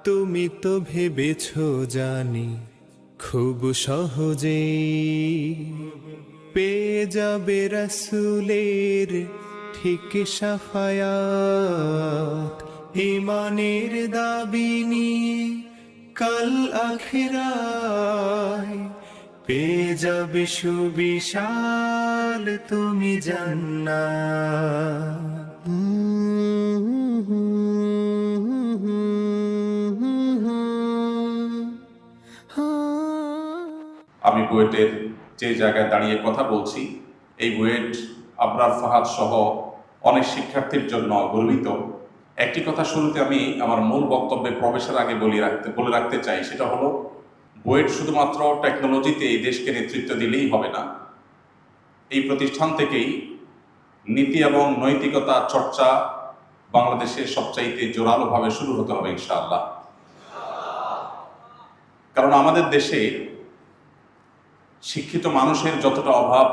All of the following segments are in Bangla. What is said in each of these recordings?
তুমি তো ভেবেছ জানি খুব সহজে পেয়ে যাবে রাসূলের ঠিক সাফায়াত। ঈমানের দাবি নিয়ে কাল আখিরায় পেয়ে যাবে সুবিশাল তুমি জান্নাত। আমি বুয়েটের যে জায়গায় দাঁড়িয়ে কথা বলছি, এই বুয়েট আবরার ফাহাদ সহ অনেক শিক্ষার্থীর জন্য গর্বিত। একটি কথা শুরুতে আমি আমার মূল বক্তব্যে প্রবেশের আগে বলে রাখতে চাই, সেটা হলো বুয়েট শুধুমাত্র টেকনোলজিতে এই দেশকে নেতৃত্ব দিলেই হবে না। এই প্রতিষ্ঠান থেকেই নীতি এবং নৈতিকতা চর্চা বাংলাদেশের সবচাইতে জোরালোভাবে শুরু হতে হবে ইনশাআল্লাহ। কারণ আমাদের দেশে শিক্ষিত মানুষের যতটা অভাব,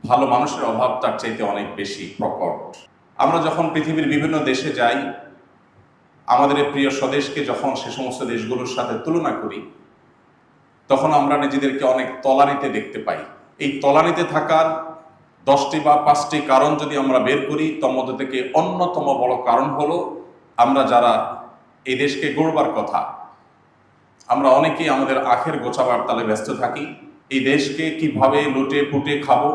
ভালো মানুষের অভাব তার চাইতে অনেক বেশি প্রকট। আমরা যখন পৃথিবীর বিভিন্ন দেশে যাই, আমাদের এই প্রিয় স্বদেশকে যখন সে সমস্ত দেশগুলোর সাথে তুলনা করি, তখন আমরা নিজেদেরকে অনেক তলানিতে দেখতে পাই। এই তলানিতে থাকার 10টি বা 5টি কারণ যদি আমরা বের করি, তার মধ্যে থেকে অন্যতম বড় কারণ হলো আমরা যারা এই দেশকে গড়বার কথা, আমরা অনেকেই আমাদের আখের গোছাবার তালে ব্যস্ত থাকি। এই দেশকে কিভাবে লুটে পুটে খাবো,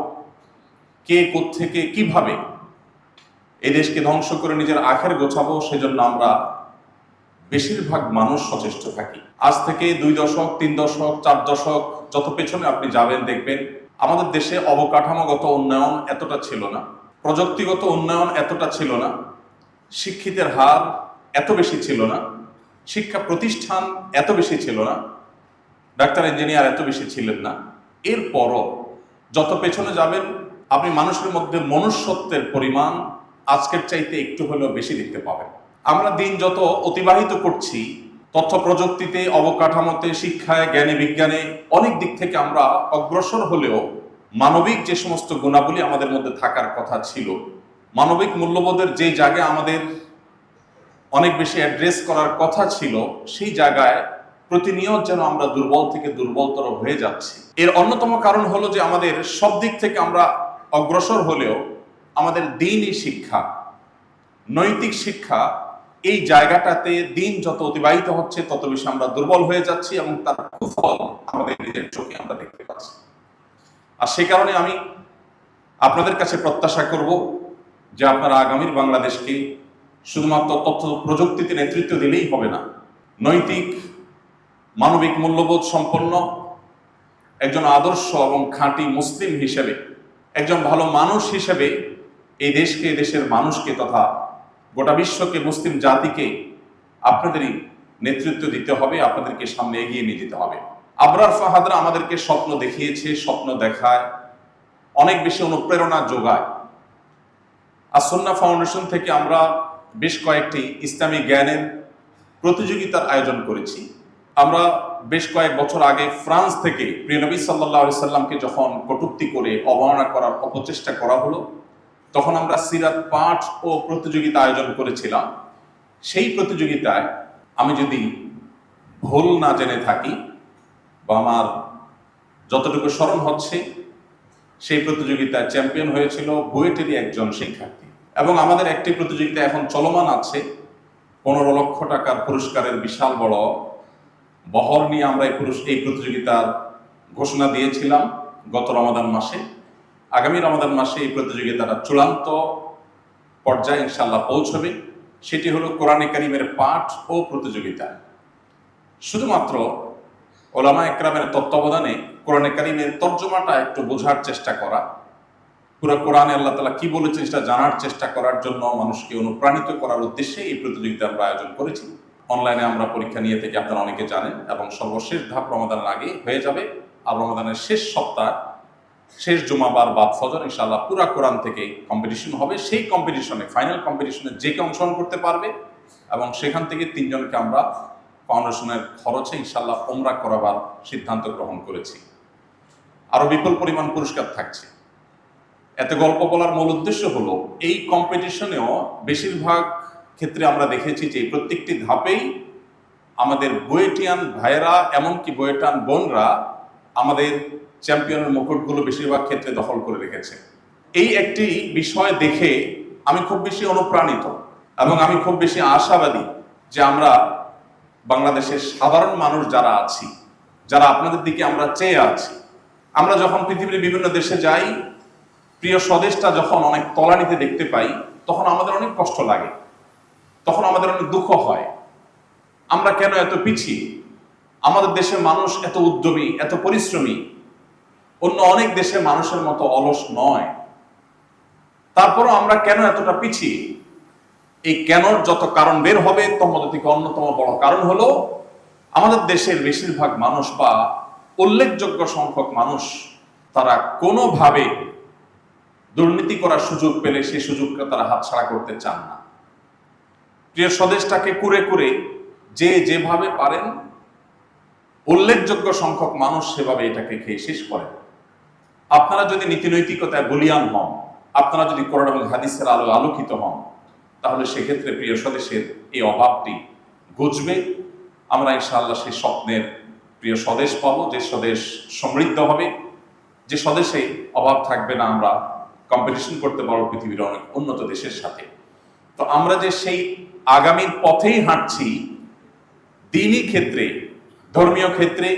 কে কোত্থেকে কিভাবে এই দেশকে ধ্বংস করে নিজের আখের গোছাবো, সেজন্য আমরা বেশিরভাগ মানুষ সচেষ্ট থাকি। আজ থেকে 2 দশক 3 দশক 4 দশক যত পেছনে আপনি যাবেন, দেখবেন আমাদের দেশে অবকাঠামোগত উন্নয়ন এতটা ছিল না, প্রযুক্তিগত উন্নয়ন এতটা ছিল না, শিক্ষিতের হার এত বেশি ছিল না, শিক্ষা প্রতিষ্ঠান এত বেশি ছিল না, ডাক্তার ইঞ্জিনিয়ার এত বেশি ছিলেন না। এরপরও যত পেছনে যাবেন, আপনি মানুষের মধ্যে মনুষ্যত্বের পরিমাণ আজকের চাইতে একটু হলেও বেশি দেখতে পাবেন। আমরা দিন যত অতিবাহিত করছি, তথ্য প্রযুক্তিতে, অবকাঠামোতে, শিক্ষায়, জ্ঞানে বিজ্ঞানে অনেক দিক থেকে আমরা অগ্রসর হলেও মানবিক যে সমস্ত গুণাবলী আমাদের মধ্যে থাকার কথা ছিল, মানবিক মূল্যবোধের যে জায়গায় আমাদের অনেক বেশি অ্যাড্রেস করার কথা ছিল, সেই জায়গায় প্রতিনিয়ত যেন আমরা দুর্বল থেকে দুর্বলতর হয়ে যাচ্ছি। এর অন্যতম কারণ হলো যে আমাদের সব দিক থেকে আমরা অগ্রসর হলেও আমাদের দ্বীনি শিক্ষা, নৈতিক শিক্ষা, এই জায়গাটাতে দিন যত অতিবাহিত হচ্ছে তত বেশি আমরা দুর্বল হয়ে যাচ্ছি এবং তার কুফল আমাদের নিজের চোখে আমরা দেখতে পাচ্ছি। আর সেই কারণে আমি আপনাদের কাছে প্রত্যাশা করব যে আপনারা আগামীর বাংলাদেশকে শুধুমাত্র তথ্য প্রযুক্তিতে নেতৃত্ব দিলেই হবে না, নৈতিক মানবিক মূল্যবোধ সম্পন্ন একজন আদর্শ এবং খাঁটি মুসলিম হিসেবে, একজন ভালো মানুষ হিসেবে এই দেশকে, দেশের মানুষকে তথা গোটা বিশ্বকে, মুসলিম জাতিকে আপনাদেরই নেতৃত্ব দিতে হবে, আপনাদেরকে সামনে এগিয়ে নিয়ে যেতে হবে। আবরার ফাহাদরা আমাদেরকে স্বপ্ন দেখিয়েছে, স্বপ্ন দেখায়, অনেক বেশি অনুপ্রেরণা যোগায়। আর সুন্নাহ ফাউন্ডেশন থেকে আমরা বেশ কয়েকটি ইসলামী জ্ঞানের প্রতিযোগিতার আয়োজন করেছি। আমরা বেশ কয়েক বছর আগে ফ্রান্স থেকে প্রিয় নবী সাল্লাল্লাহু আলাইহি সাল্লামকে যখন কটূক্তি করে অবমাননা করার অপচেষ্টা করা হলো, তখন আমরা সিরাত পাঠ ও প্রতিযোগিতা আয়োজন করেছিলাম। সেই প্রতিযোগিতায় আমি যদি ভুল না জেনে থাকি বা আমার যতটুকু স্মরণ হচ্ছে, সেই প্রতিযোগিতায় চ্যাম্পিয়ন হয়েছিল বুয়েটেরই একজন শিক্ষার্থী। এবং আমাদের একটি প্রতিযোগিতা এখন চলমান আছে, 15 লক্ষ টাকার পুরস্কারের বিশাল বড় বহর নিয়ে আমরা এই প্রতিযোগিতার ঘোষণা দিয়েছিলাম গত রমাদান মাসে। আগামী রমাদান মাসে এই প্রতিযোগিতাটা চূড়ান্ত পর্যায়ে ইনশাআল্লাহ পৌঁছবে। সেটি হলো কোরআনে কারীমের পাঠ ও প্রতিযোগিতা। শুধুমাত্র ওলামা একরামের তত্ত্বাবধানে কোরআনে কারীমের তর্জমাটা একটু বোঝার চেষ্টা করা, পুরো কোরআনে আল্লাহ তাআলা কি বলেছেন সেটা জানার চেষ্টা করার জন্য মানুষকে অনুপ্রাণিত করার উদ্দেশ্যে এই প্রতিযোগিতা আমরা আয়োজন করেছি। অনলাইনে আমরা পরীক্ষা নিয়ে থেকে আপনারা অনেকে জানেন, এবং সর্বশেষ ধাপ রমাদানের আগে হয়ে যাবে। আর রমাদানের শেষ সপ্তাহ, শেষ জুমাবার বাদ ফজর ইনশাআল্লাহ পুরা কোরআন থেকে কম্পিটিশন হবে। সেই কম্পিটিশনে, ফাইনাল কম্পিটিশনে যে কেউ অংশগ্রহণ করতে পারবে, এবং সেখান থেকে 3 জনকে আমরা ফাউন্ডেশনের খরচে ইনশাআল্লাহ উমরা করাবার সিদ্ধান্ত গ্রহণ করেছি। আরো বিপুল পরিমাণ পুরস্কার থাকছে। এত গল্প বলার মূল উদ্দেশ্য হলো এই কম্পিটিশনেও বেশিরভাগ ক্ষেত্রে আমরা দেখেছি যে প্রত্যেকটি ধাপেই আমাদের বুয়েটিয়ান ভাইয়েরা এমনকি বুয়েটান বোনরা আমাদের চ্যাম্পিয়নের মুকুটগুলো বেশিরভাগ ক্ষেত্রে দখল করে রেখেছে। এই একটি বিষয় দেখে আমি খুব বেশি অনুপ্রাণিত এবং আমি খুব বেশি আশাবাদী যে আমরা বাংলাদেশের সাধারণ মানুষ যারা আছি, যারা আপনাদের দিকে আমরা চেয়ে আছি, আমরা যখন পৃথিবীর বিভিন্ন দেশে যাই, প্রিয় স্বদেশটা যখন অনেক তলানিতে দেখতে পাই, তখন আমাদের অনেক কষ্ট লাগে, তখন আমাদের অনেক দুঃখ হয়। আমরা কেন এত পিছিয়ে? আমাদের দেশের মানুষ এত উদ্যমী, এত পরিশ্রমী, অন্য অনেক দেশের মানুষের মতো অলস নয়। তারপরও আমরা কেন এতটা পিছিয়ে? এই কেনর যত কারণ বের হবে, তোর মধ্যে থেকে অন্যতম বড় কারণ হলো আমাদের দেশের বেশিরভাগ মানুষ বা উল্লেখযোগ্য সংখ্যক মানুষ তারা কোনোভাবে দুর্নীতি করার সুযোগ পেলে সেই সুযোগটা তারা হাতছাড়া করতে চান না। প্রিয় স্বদেশটাকে কুরে কুরে যে যেভাবে পারেন, উল্লেখযোগ্য সংখ্যক মানুষ সেভাবে এটাকে খেয়ে শেষ করেন। আপনারা যদি নীতিনৈতিকতায় বলিয়ান হন, আপনারা যদি কোরআন এবং হাদিসের আলো আলোকিত হন, তাহলে সেক্ষেত্রে প্রিয় স্বদেশের এই অভাবটি ঘুচবে। আমরা ইনশাআল্লাহ সেই স্বপ্নের প্রিয় স্বদেশ পাবো, যে স্বদেশ সমৃদ্ধ হবে, যে স্বদেশে অভাব থাকবে না। আমরা কম্পিটিশন করতে পারবো পৃথিবীর অনেক উন্নত দেশের সাথে। তো আমরা যে সেই আগামীর পথেই হাঁটছি, দ্বীনি ক্ষেত্রে, ধর্মীয় ক্ষেত্রে,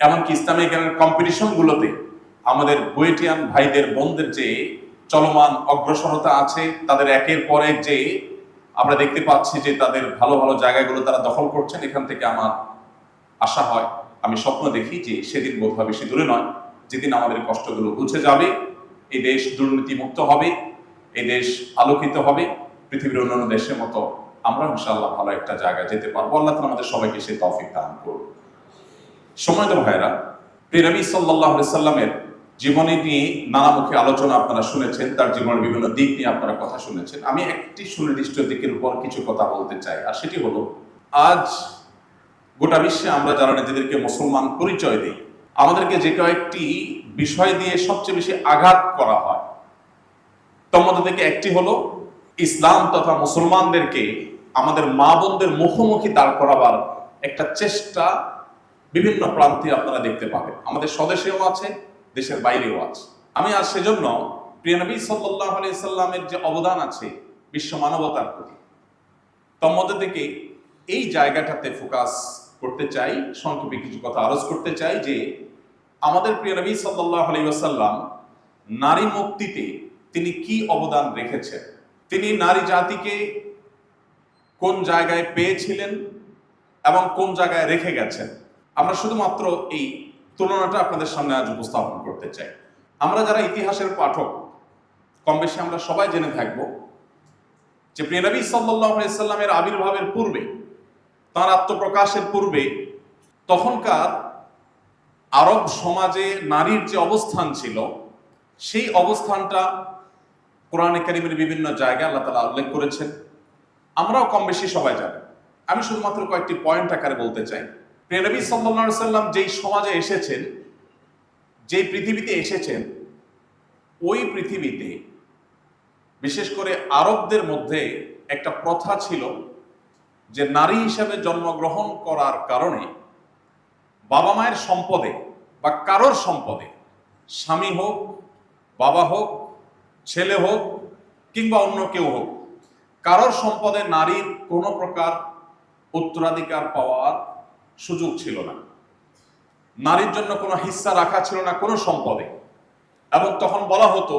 এমনকি ইসলামিক কম্পিটিশনগুলোতে আমাদের বুয়েটিয়ান ভাইদের বোনদের যে চলমান অগ্রসরতা আছে, তাদের একের পর এক যে আমরা দেখতে পাচ্ছি যে তাদের ভালো ভালো জায়গাগুলো তারা দখল করছেন, এখান থেকে আমার আশা হয়, আমি স্বপ্ন দেখি যে সেদিন বোধহয় বেশি দূরে নয়, যেদিন আমাদের কষ্টগুলো ঘুচে যাবে, এই দেশ দুর্নীতি মুক্ত হবে, এই দেশ আলোকিত হবে, পৃথিবীর অন্যান্য দেশের মতো আমরা ইনশাআল্লাহ ভালো একটা জায়গায় যেতে পারবো। আল্লাহ তাআলা আমাদের সবাইকে সেই তৌফিক দান করুন। সম্মানিত ভাইরা, প্রিয় নবী সাল্লাল্লাহু আলাইহি সাল্লামের জীবনী নিয়ে নানামুখী আলোচনা আপনারা শুনেছেন, তার জীবনের বিভিন্ন দিক নিয়ে আপনারা কথা শুনেছেন। আমি একটি সুনির্দিষ্ট দিকের উপর কিছু কথা বলতে চাই, আর সেটি হলো, আজ গোটা বিশ্বে আমরা যারা নিজেদেরকে মুসলমান পরিচয় দিই, আমাদেরকে যে কয়েকটি বিষয় দিয়ে সবচেয়ে বেশি আঘাত করা হয়, তার মধ্যে থেকে একটি হলো ইসলাম তথা মুসলমানদেরকে আমাদের মা বোনদের মুখোমুখি দাঁড় করাবার একটা চেষ্টা বিভিন্ন প্রান্তে আপনারা দেখতে পাবেন। আমাদের স্বদেশেও আছে, দেশের বাইরেও আছে। আমি আজ সেজন্য প্রিয় নবী সাল্লাল্লাহু আলাইহি সাল্লামের যে অবদান আছে বিশ্ব মানবতার প্রতি, তার মধ্যে থেকে এই জায়গাটাতে ফোকাস করতে চাই, সংক্ষেপে কিছু কথা আরজ করতে চাই যে আমাদের প্রিয় নবী সাল্লাল্লাহু আলাইহি ওয়াসাল্লাম নারী মুক্তিতে তিনি কি অবদান রেখেছেন, তিনি নারী জাতিকে কোন জায়গায় পেয়েছিলেন এবং কোন জায়গায় রেখে গেছেন, আমরা শুধুমাত্র এই তুলনাটা আপনাদের সামনে আজ উপস্থাপন করতে চাই। আমরা যারা ইতিহাসের পাঠক, কম বেশি আমরা সবাই জেনে থাকব যে প্রিয় নবী সাল্লাল্লাহু আলাইহি সাল্লামের আবির্ভাবের পূর্বে, তাঁর আত্মপ্রকাশের পূর্বে, তখনকার আরব সমাজে নারীর যে অবস্থান ছিল, সেই অবস্থানটা কোরআনে কারীমের বিভিন্ন জায়গায় আল্লাহ তাআলা উল্লেখ করেছেন। আমরাও কম বেশি সবাই জানি। আমি শুধুমাত্র কয়েকটি পয়েন্ট আকারে বলতে চাই। প্রিয় নবী সাল্লাল্লাহু আলাইহি সাল্লাম যেই সমাজে এসেছেন, যেই পৃথিবীতে এসেছেন, ওই পৃথিবীতে বিশেষ করে আরবদের মধ্যে একটা প্রথা ছিল যে নারী হিসেবে জন্মগ্রহণ করার কারণে বাবা মায়ের সম্পদে বা কারোর সম্পদে, স্বামী হোক, বাবা হোক, ছেলে হোক কিংবা অন্য কেউ হোক, কারোর সম্পদে নারীর কোনো প্রকার উত্তরাধিকার পাওয়ার সুযোগ ছিল না। নারীর জন্য কোনো হিস্সা রাখা ছিল না কোনো সম্পদে। এবং তখন বলা হতো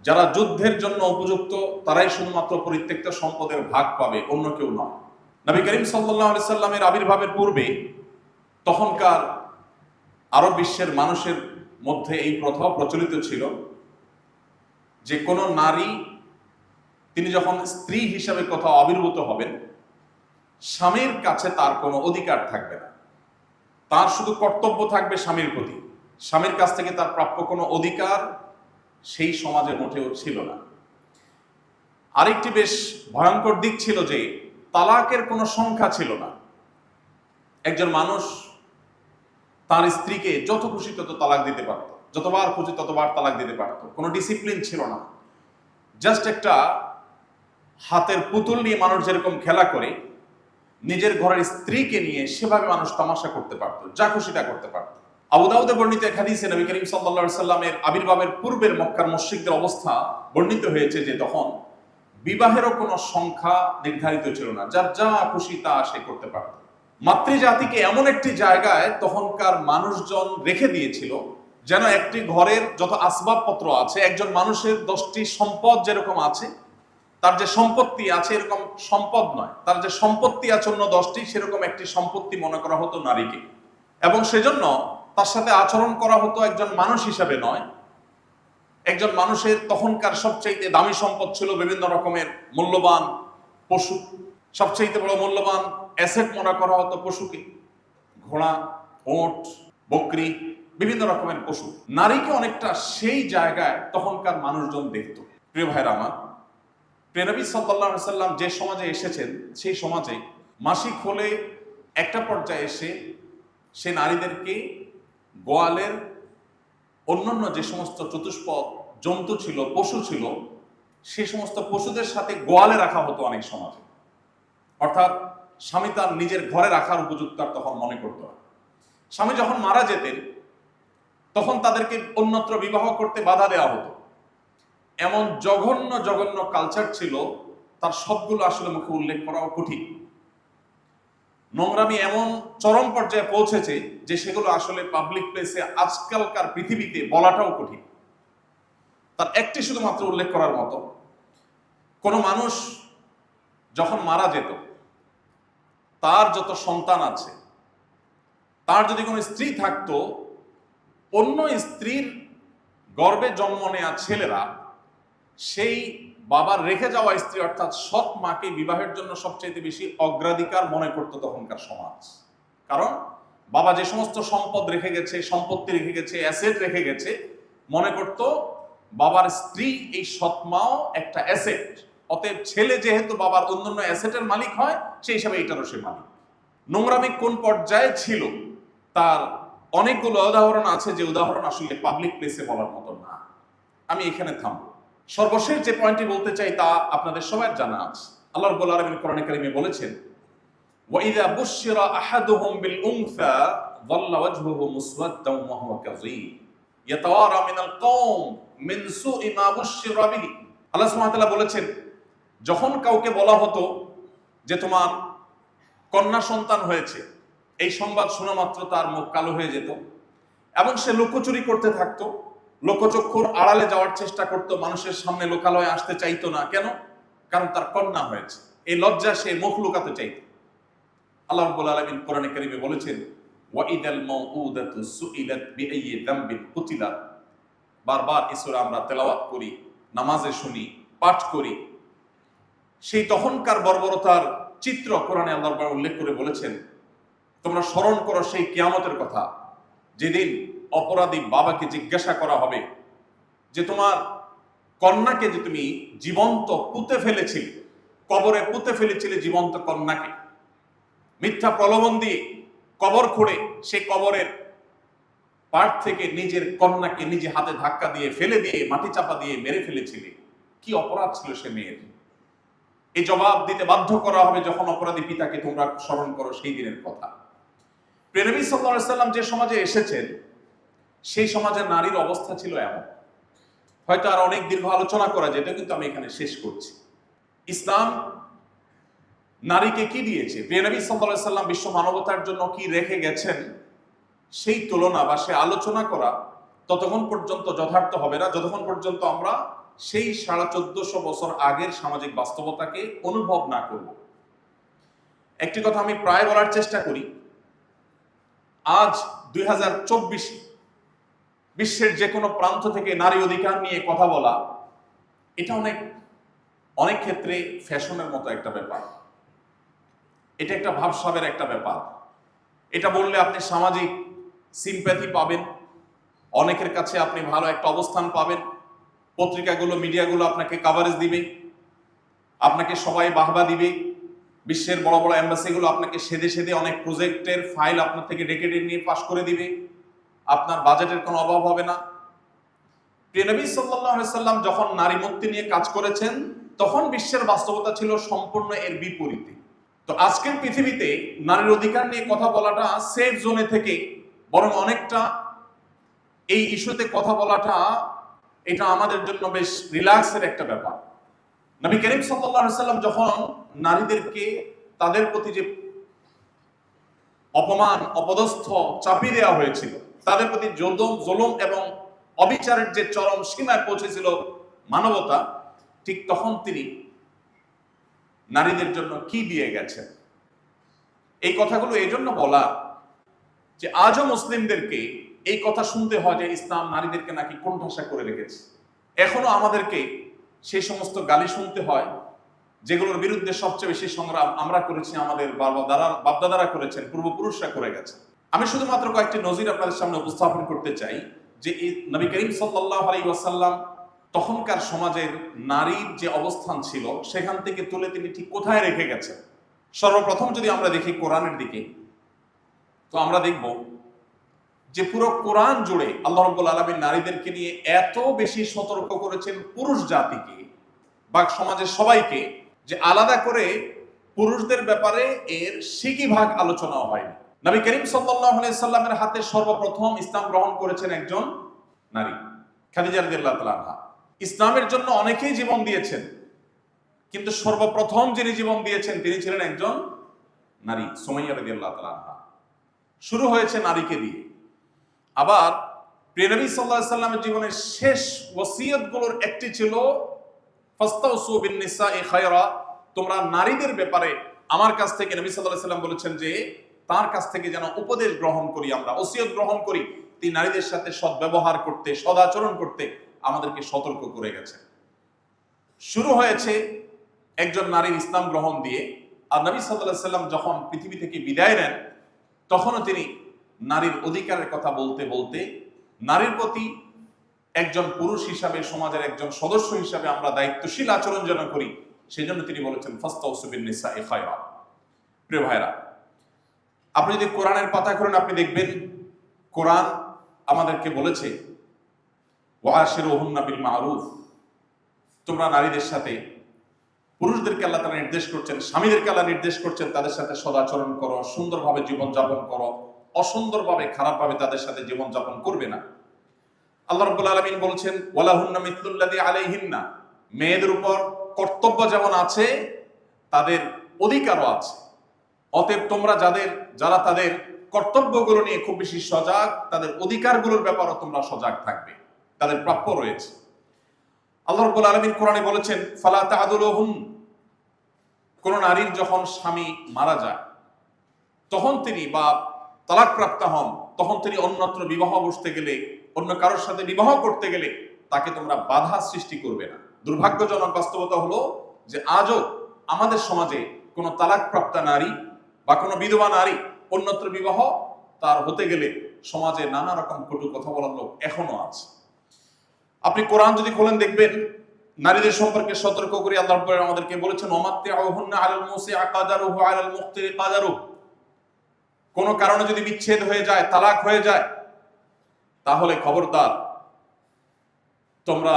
যারা যুদ্ধের জন্য উপযুক্ত তারাই শুধুমাত্র পরিত্যক্ত সম্পদের ভাগ পাবে, অন্য কেউ নয়। নবী করিম সাল্লাল্লাহু আলাইহি সাল্লামের আবির্ভাবের পূর্বে তখনকার আরব বিশ্বের মানুষের মধ্যে এই প্রথা প্রচলিত ছিল যে কোনো নারী তিনি যখন স্ত্রী হিসাবে কোথাও আবির্ভূত হবেন, স্বামীর কাছে তার কোনো অধিকার থাকবে না, তার শুধু কর্তব্য থাকবে স্বামীর প্রতি। স্বামীর কাছ থেকে তার প্রাপ্য কোনো অধিকার সেই সমাজে মোটেও ছিল না। আরেকটি বেশ ভয়ঙ্কর দিক ছিল যে তালাকের কোনো সংখ্যা ছিল না। একজন মানুষ তার স্ত্রীকে যত খুশি তত তালাক দিতে পারত, যতবার খুশি ততবার তালাক দিতে পারত, কোনো ডিসিপ্লিন ছিল না। জাস্ট একটা হাতের পুতুল নিয়ে মানুষ যেরকম খেলা করে, নিজের ঘরের স্ত্রীকে নিয়ে সেভাবে মানুষ তামাশা করতে পারতো, যা খুশি তা করতে পারত। আবু দাউদে বর্ণিত এক হাদিসে নবী করিম সাল্লাল্লাহু আলাইহি সাল্লামের আবির্ভাবের পূর্বের মক্কার মুশরিকদের অবস্থা বর্ণিত হয়েছে যে তখন বিবাহেরও কোনো সংখ্যা নির্ধারিত ছিল না, যার যা খুশি তা সে করতে পারত। মাতৃজাতিকে এমন একটি জায়গায় তখনকার মানুষজন রেখে দিয়েছিল যেন একটি ঘরের যত আসবাবপত্র আছে, একজন মানুষের 10টি সম্পদ যেরকম আছে, তার যে সম্পত্তি আছে এরকম সম্পদ নয়, তার যে সম্পত্তি আছে অন্য 10টি, সেরকম একটি সম্পত্তি মনে করা হতো নারীকে। এবং সেজন্য তার সাথে আচরণ করা হতো একজন মানুষ হিসাবে নয়, একজন মানুষের তখনকার সবচাইতে দামি সম্পদ ছিল বিভিন্ন রকমের মূল্যবান পশু। সবচাইতে বড় মূল্যবান অ্যাসেট মনে করা হতো পশুকে, ঘোড়া, ওট, বকরি, বিভিন্ন রকমের পশু। নারীকে অনেকটা সেই জায়গায় তখনকার মানুষজন দেখত। প্রিয় ভাইরা আমার, প্রিয় নবী সাল্লাল্লাহু আলাইহি সাল্লাম যে সমাজে এসেছেন সেই সমাজে মাসিক হলে একটা পর্যায়ে এসে সে নারীদেরকে গোয়ালের অন্যান্য যে সমস্ত চতুষ্পদ জন্তু ছিল, পশু ছিল, সে সমস্ত পশুদের সাথে গোয়ালে রাখা হতো অনেক সমাজে। অর্থাৎ স্বামী তার নিজের ঘরে রাখার উপযুক্ত আর তখন মনে করতো না। স্বামী যখন মারা যেতেন তখন তাদেরকে অন্যত্র বিবাহ করতে বাধা দেওয়া হতো। এমন জঘন্য জঘন্য কালচার ছিল, তার সবগুলো আসলে মুখে উল্লেখ করাও কঠিন। নোংরামি এমন চরম পর্যায়ে পৌঁছেছে যে সেগুলো আসলে পাবলিক প্লেসে আজকালকার পৃথিবীতে বলাটাও কঠিন। তার একটি শুধুমাত্র উল্লেখ করার মতো, কোনো মানুষ যখন মারা যেত, তার যত সন্তান আছে, তার যদি কোনো স্ত্রী থাকতো, অন্য স্ত্রীর গর্ভে জন্ম নেওয়া ছেলেরা সেই বাবার রেখে যাওয়া স্ত্রী অর্থাৎ সৎ মাকে বিবাহের জন্য সবচেয়ে বেশি অগ্রাধিকার মনে করত তখনকার সমাজ। কারণ বাবা যে সমস্ত সম্পদ রেখে গেছে, সম্পত্তি রেখে গেছে, অ্যাসেট রেখে গেছে, মনে করত বাবার স্ত্রী এই সৎ মাও একটা অ্যাসেট, অতএব ছেলে যেহেতু বাবার অন্যান্য অ্যাসেটের মালিক হয়, সেই হিসাবে এটারও সে মালিক। নোংরামি কোন পর্যায়ে ছিল তার অনেকগুলো উদাহরণ আছে, যে উদাহরণ আসলে পাবলিক প্লেসে বলার মতো না। আমি এখানে থামবো। সর্বশেষ যে পয়েন্টটি বলতে চাই তা আপনাদের সবার জানা আছে। আল্লাহ রাব্বুল আলামিন কোরআনে কারিমে বলেছেন, ওয়াইযা বুশশিরা আহাদুহুম বিল উনসা যাল্লা ওয়াজহুহু মুসওয়াদ্দান ওয়া হুয়া কাযীম ইয়াতাওয়ারা মিনাল কওম মিন সুই মা বুশশিরা বিহি। আল্লাহ সুবহানাহু ওয়া তাআলা বলেছেন, যখন কাউকে বলা হতো যে তোমার কন্যা সন্তান হয়েছে, এই সংবাদ শোনা মাত্র তার মুখ কালো হয়ে যেত এবং সে লুকোচুরি করতে থাকতো, লোকচক্ষুর আড়ালে যাওয়ার চেষ্টা করতো, মানুষের সামনে লোকালয়ে আসতে চাইতো না। কেন? কারণ তার কন্যা হয়েছে, এই লজ্জা সে মুখ লুকাতে চাইত। আল্লাহ রাব্বুল আলামিন কোরআনে কারিমে বলেছেন, ওয়াইদাল মাউউদাতু সুইলাত বিআইয়ি যামবিন কুতিলাত। বারবার এই সূরা আমরা তেলাওয়াত করি, নামাজে শুনি, পাঠ করি। সেই তখনকার বর্বরতার চিত্র কোরআনে আল্লাহ রাব্বুল উল্লেখ করে বলেছেন, তোমরা স্মরণ করো সেই কিয়ামতের কথা, যেদিন অপরাধী বাবাকে জিজ্ঞাসা করা হবে যে তোমার কন্যাকে যে তুমি জীবন্ত পুঁতে ফেলেছিলে, কবরে পুঁতে ফেলেছিলে জীবন্ত কন্যাকে, মিথ্যা প্রলোভন দিয়ে কবর খুঁড়ে সেই কবরের পাড় থেকে নিজের কন্যাকে নিজে হাতে ধাক্কা দিয়ে ফেলে দিয়ে মাটি চাপা দিয়ে মেরে ফেলেছিলে। কি অপরাধ ছিল সে মেয়ের? এই জবাব দিতে বাধ্য করা হবে যখন অপরাধী পিতাকে তোমরা স্মরণ করো সেই দিনের কথা। প্রিয় নবী সাল্লাল্লাহু আলাইহি সাল্লাম যে সমাজে এসেছেন সেই সমাজের নারীর অবস্থা ছিল এমন। হয়তো আর অনেক দীর্ঘ আলোচনা করা যেত, কিন্তু আমি এখানে শেষ করছি। ইসলাম নারীকে কি দিয়েছে, প্রিয় নবী সাল্লাল্লাহু আলাইহি সাল্লাম বিশ্ব মানবতার জন্য কি রেখে গেছেন, সেই তুলনা বা সে আলোচনা করা ততক্ষণ পর্যন্ত যথার্থ হবে না যতক্ষণ পর্যন্ত আমরা সেই 1450 বছর আগের সামাজিক বাস্তবতাকে অনুভব না করব। একটি কথা আমি প্রায় বলার চেষ্টা করি, আজ 2024 বিশ্বের যে কোনো প্রান্ত থেকে নারী অধিকার নিয়ে কথা বলা, এটা অনেক ক্ষেত্রে ফ্যাশনের মতো একটা ব্যাপার। এটা একটা ভাবসাবের একটা ব্যাপার। এটা বললে আপনি সামাজিক সিম্প্যাথি পাবেন, অনেকের কাছে আপনি ভালো একটা অবস্থান পাবেন, পত্রিকাগুলো, মিডিয়াগুলো আপনাকে কাভারেজ দিবে, আপনাকে সবাই বাহবা দিবে, বিশ্বের বড় বড় এম্বাসিগুলো আপনাকে সেদে সেদে অনেক প্রজেক্টের ফাইল আপনার থেকে ডেকে নিয়ে পাশ করে দিবে, আপনার বাজেটের কোনো অভাব হবে না। প্রিয় নবী সাল্লাল্লাহু আলাইহি সাল্লাম যখন নারী মুক্তি নিয়ে কাজ করেছেন তখন বিশ্বের বাস্তবতা ছিল সম্পূর্ণ এর বিপরীতে। তো আজকের পৃথিবীতে নারীর অধিকার নিয়ে কথা বলাটা সেফ জোনে থেকে বরং অনেকটা এই ইস্যুতে কথা বলাটা এটা আমাদের জন্য বেশ রিল্যাক্সের একটা ব্যাপার। নবী করিম সাল্লাল্লাহু আলাইহি সাল্লাম যখন নারীদেরকে তাদের প্রতি যে অপমান অপদস্থ চাপিয়ে দেওয়া হয়েছিল, তাদের প্রতি জুলুম এবং অবিচারের যে চরম সীমায় পৌঁছেছিল মানবতা, ঠিক তখন তিনি নারীদের জন্য কি দিয়ে গেছেন। এই কথাগুলো এই জন্য বলা যে আজও মুসলিমদেরকে এই কথা শুনতে হয় যে ইসলাম নারীদেরকে নাকি কোণঠাসা করে রেখেছে। এখনো আমাদেরকে সেই সমস্ত গালি শুনতে হয় যেগুলোর বিরুদ্ধে সবচেয়ে বেশি সংগ্রাম আমরা করেছি, আমাদের বাপদাদারা করেছেন, পূর্বপুরুষরা করে গেছে। আমি শুধুমাত্র কয়েকটি নজির আপনাদের সামনে উপস্থাপন করতে চাই যে এই নবী করিম সাল্লাল্লাহু আলাইহি ওয়াসাল্লাম তখনকার সমাজের নারীর যে অবস্থান ছিল সেখান থেকে তুলে তিনি ঠিক কোথায় রেখে গেছেন। সর্বপ্রথম যদি আমরা দেখি কোরআনের দিকে, তো আমরা দেখব যে পুরো কোরআন জুড়ে আল্লাহ রাব্বুল আলামিন নারীদেরকে নিয়ে এত বেশি সতর্ক করেছেন পুরুষ জাতিকে বা সমাজের সবাইকে, যে আলাদা করে পুরুষদের ব্যাপারে এর সিকি ভাগ আলোচনা হয়নি। নবী করিম সাল্লাল্লাহু আলাইহি সাল্লামের হাতে সর্বপ্রথম ইসলাম গ্রহণ করেছেন একজন নারী, খাদিজা রাদিয়াল্লাহু তাআলা আনহা। ইসলামের জন্য অনেকেই জীবন দিয়েছেন, কিন্তু সর্বপ্রথম যিনি জীবন দিয়েছেন তিনি ছিলেন একজন নারী, সুমাইয়া রাদিয়াল্লাহু তাআলা আনহা। শুরু হয়েছে নারীকে দিয়ে। আবার প্রিয় নবী সাল্লাল্লাহু আলাইহি সাল্লামের জীবনের শেষ ওসিয়তগুলোর একটি ছিল ফাস্তাউসু বিন-নিসাই খায়রা, তোমরা নারীদের ব্যাপারে আমার কাছ থেকে, নবী সাল্লাল্লাহু আলাইহি সাল্লাম বলেছেন যে তার কাছ থেকে যেন উপদেশ গ্রহণ করি, আমরা ওসিয়ত গ্রহণ করি। তিনি নারীদের সাথে সদ্ব্যবহার করতে, সদাচরণ করতে আমাদেরকে সতর্ক করে গেছেন। শুরু হয়েছে একজন নারীর ইসলাম গ্রহণ দিয়ে। আর নবী সাল্লাল্লাহু আলাইহি সাল্লাম যখন পৃথিবী থেকে বিদায় নেন তখনও তিনি নারীর অধিকারের কথা বলতে বলতে নারীর প্রতি একজন পুরুষ হিসাবে, সমাজের একজন সদস্য হিসাবে আমরা দায়িত্বশীল আচরণ যেন করি, সেজন্য তিনি বলেছেন ফাস্তাউসু বিন-নিসাই খায়রা। প্রিয় ভাইরা, আপনি যদি কোরআনের পাতা করেন আপনি দেখবেন কোরআন আমাদেরকে বলেছে ওয়াশিরুহুন্না বিল মারুফ, তোমরা নারীদের সাথে, পুরুষদেরকে আল্লাহ তাআলা নির্দেশ করছেন, স্বামীদেরকে আল্লাহ নির্দেশ করছেন তাদের সাথে সদাচরণ করো, সুন্দরভাবে জীবনযাপন করো, অসুন্দরভাবে খারাপভাবে তাদের সাথে জীবনযাপন করবে না। আল্লাহ রাব্বুল আলামিন বলছেন ওয়ালাহুন্না মিসলুল্লাযী আলাইহিন্না, মেয়েদের উপর কর্তব্য যেমন আছে তাদের অধিকারও আছে। অতএব তোমরা যারা তাদের কর্তব্যগুলো নিয়ে খুব বেশি সজাগ, তাদের অধিকারগুলোর ব্যাপারেও তোমরা সজাগ থাকবে, তাদের প্রাপ্য রয়েছে। আল্লাহ রাব্বুল আলামিন কোরআনে বলেছেন ফালা তা'দুলুহুন, কোন নারীর যখন স্বামী মারা যায় তখন তিনি বা তালাক প্রাপ্ত হন, তখন তিনি অন্যত্র বিবাহ বসতে গেলে, অন্য কারোর সাথে বিবাহ করতে গেলে তাকে তোমরা বাধা সৃষ্টি করবে না। দুর্ভাগ্যজনক বাস্তবতা হলো যে আজও আমাদের সমাজে কোন তালাক প্রাপ্ত নারী বা কোনো বিধবা নারী অন্যত্র বিবাহ তার হতে গেলে সমাজে নানা রকম কটু কথা বলার লোক এখনো আছে। আপনি কোরআন যদি খোলেন দেখবেন নারীদের সম্পর্কে সতর্ক করে আল্লাহ রাব্বুল আমাদেরকে বলেছেন ওমাত্তিউহুন্না আলাল মুসিআ কাদারুহু আলাল মুখতিরি কাদারুহু, কোন কারণে যদি বিচ্ছেদ হয়ে যায়, তালাক হয়ে যায়, তাহলে খবরদার তোমরা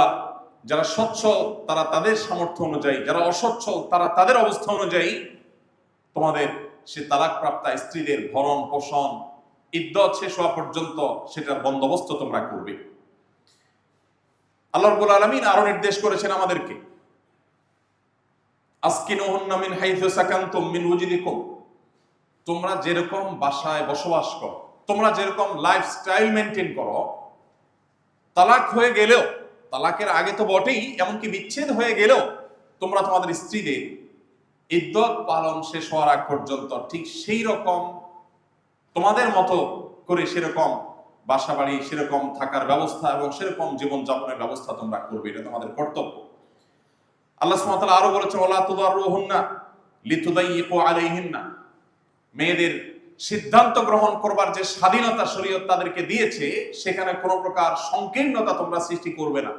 যারা সচ্ছল তারা তাদের সামর্থ্য অনুযায়ী, যারা অসচ্ছল তারা তাদের অবস্থা অনুযায়ী তোমাদের সে তালাক প্রাপ্তা স্ত্রীদের ভরণ পোষণ, ইদ্দত শেষ হওয়া পর্যন্ত সেটার বন্দোবস্ত তোমরা করবে। আল্লাহ রাব্বুল আলামিন আরো নির্দেশ করেছেন আমাদেরকে আসকিনুহুন্না মিন হাইথু সাকানতুম মিন ওয়াজিদিকুম, তোমরা যেরকম বাসায় বসবাস করো, তোমরা যেরকম লাইফস্টাইল মেনটেন করো, তালাক হয়ে গেলেও, তালাকের আগে তো বটেই, এমনকি বিচ্ছেদ হয়ে গেলেও তোমরা তোমাদের স্ত্রীদের ইদ্দত পালন শেষ হওয়ার আগ পর্যন্ত ঠিক সেই রকম তোমাদের মতো করে সেরকম বাসা বাড়ি, সেরকম থাকার ব্যবস্থা এবং সেরকম জীবনযাপনের ব্যবস্থা তোমরা করবে, এটা তোমাদের কর্তব্য। আল্লাহ সুবহানাহু ওয়া তাআলা আরো বলেছেন ওয়ালা তুদাররুহুন্না লিতুদাইয়িকু আলাইহিন্না, মেয়েদের সিদ্ধান্ত গ্রহণ করবার যে স্বাধীনতা শরীয়ত তাদেরকে দিয়েছে সেখানে কোনো প্রকার সংকীর্ণতা তোমরা সৃষ্টি করবে না।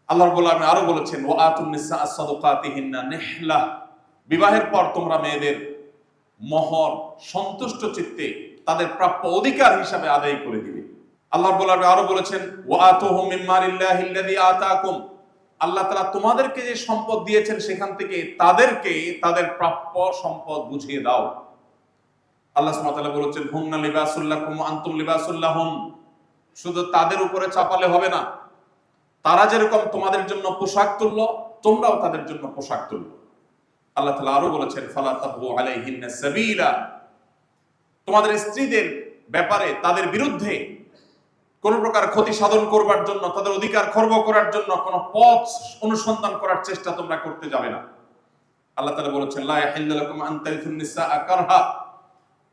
আল্লাহ রাব্বুল আলামিন আরো বলেছেন ওয়া আতুন নিসা সাদাকাতিহিন্না নিহলা, বিবাহের পর তোমরা মেয়েদের মহর সন্তুষ্ট চিত্তে তাদের প্রাপ্য অধিকার হিসাবে আদায় করে দিবে। আল্লাহ রাব্বুল আলামিন আরো বলেছেন ওয়া আতুহুম মিন মালিল্লাহিল্লাযী আতাকুম, আল্লাহ তাআলা তোমাদেরকে যে সম্পদ দিয়েছেন সেখান থেকে তাদেরকে তাদের প্রাপ্য সম্পদ বুঝিয়ে দাও। আল্লাহ সুবহানাহু ওয়া তাআলা বলেছেন হুন্না লিবাসুল লাকুম ওয়া আনতুম লিবাসুল লাহুম। শুধু তাদের উপরে চাপালে হবে না, তারা যেরকম তোমাদের জন্য পোশাক তুললো তোমরাও তাদের জন্য পোশাক তুললো। আল্লাহ তাআলা আরো বলেছেন ফালা তাবগু আলাইহিন্না সাবিলা, তোমাদের স্ত্রীদের ব্যাপারে তাদের বিরুদ্ধে কোন প্রকার ক্ষতি সাধন করবার জন্য, তাদের অধিকার খর্ব করার জন্য কোন পথ অনুসন্ধান করার চেষ্টা তোমরা করতে যাবে না। আল্লাহ তাআলা বলেছেন লা ইয়াহিল্লু লাকুম আন তারিথুন নিসা কারহা,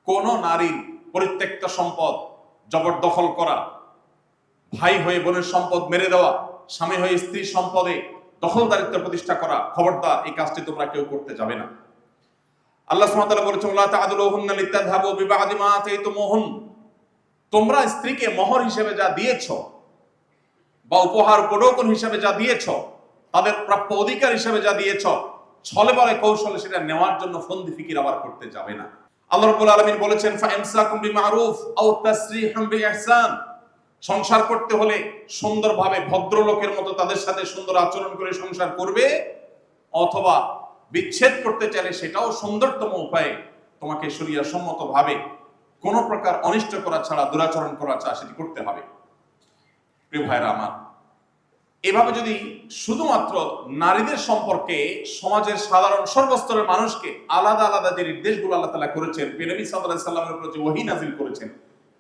কোন নারীর পরিত্যক্ত সম্পদ জবরদখল করা, ভাই হয়ে বোনের সম্পদ মেরে দেওয়া, স্বামী হয়ে স্ত্রীর সম্পদে দখলদারিত্ব প্রতিষ্ঠা করা, খবরদার এই কাজটি তোমরা কেউ করতে যাবে না। আল্লাহ সুবহানাহু ওয়া তাআলা বলেছেন লা তা'দুলুহুন্না লিতাযহাবু বিবা'দি মা আতাইতুমুহুন, তোমরা স্ত্রীকে মোহর হিসেবে যা দিয়েছো বা উপহার উপঢৌকন হিসেবে যা দিয়েছো, তাদের প্রাপ্য অধিকার হিসেবে যা দিয়েছো, ছলে বলে কৌশলে সেটা নেওয়ার জন্য ফন্দি ফিকির আবার করতে যাবে না। আল্লাহ রাব্বুল আলামিন বলেছেন ফাইমসাকুম বিমারুফ আও তাসরিহুম বিইহসান, সংসার করতে হলে সুন্দরভাবে ভদ্রলোকের মতো তাদের সাথে সুন্দর আচরণ করে সংসার করবে, অথবা বিচ্ছেদ করতে চাইলে সেটাও সুন্দরতম উপায়ে তোমাকে শরীয়ত সম্মতভাবে কোন প্রকার অনিষ্ট করা ছাড়া, দুরাচরণ করা ছাড়া সেটি করতে হবে। প্রিয় ভাইরা আমার, এভাবে যদি শুধুমাত্র নারীদের সম্পর্কে সমাজের সাধারণ সর্বস্তরের মানুষকে আলাদা আলাদা যে নির্দেশগুলো আল্লাহ তাআলা করেছেন, নবী সাল্লাল্লাহু আলাইহি সাল্লামের উপর যে ওহী নাযিল করেছেন,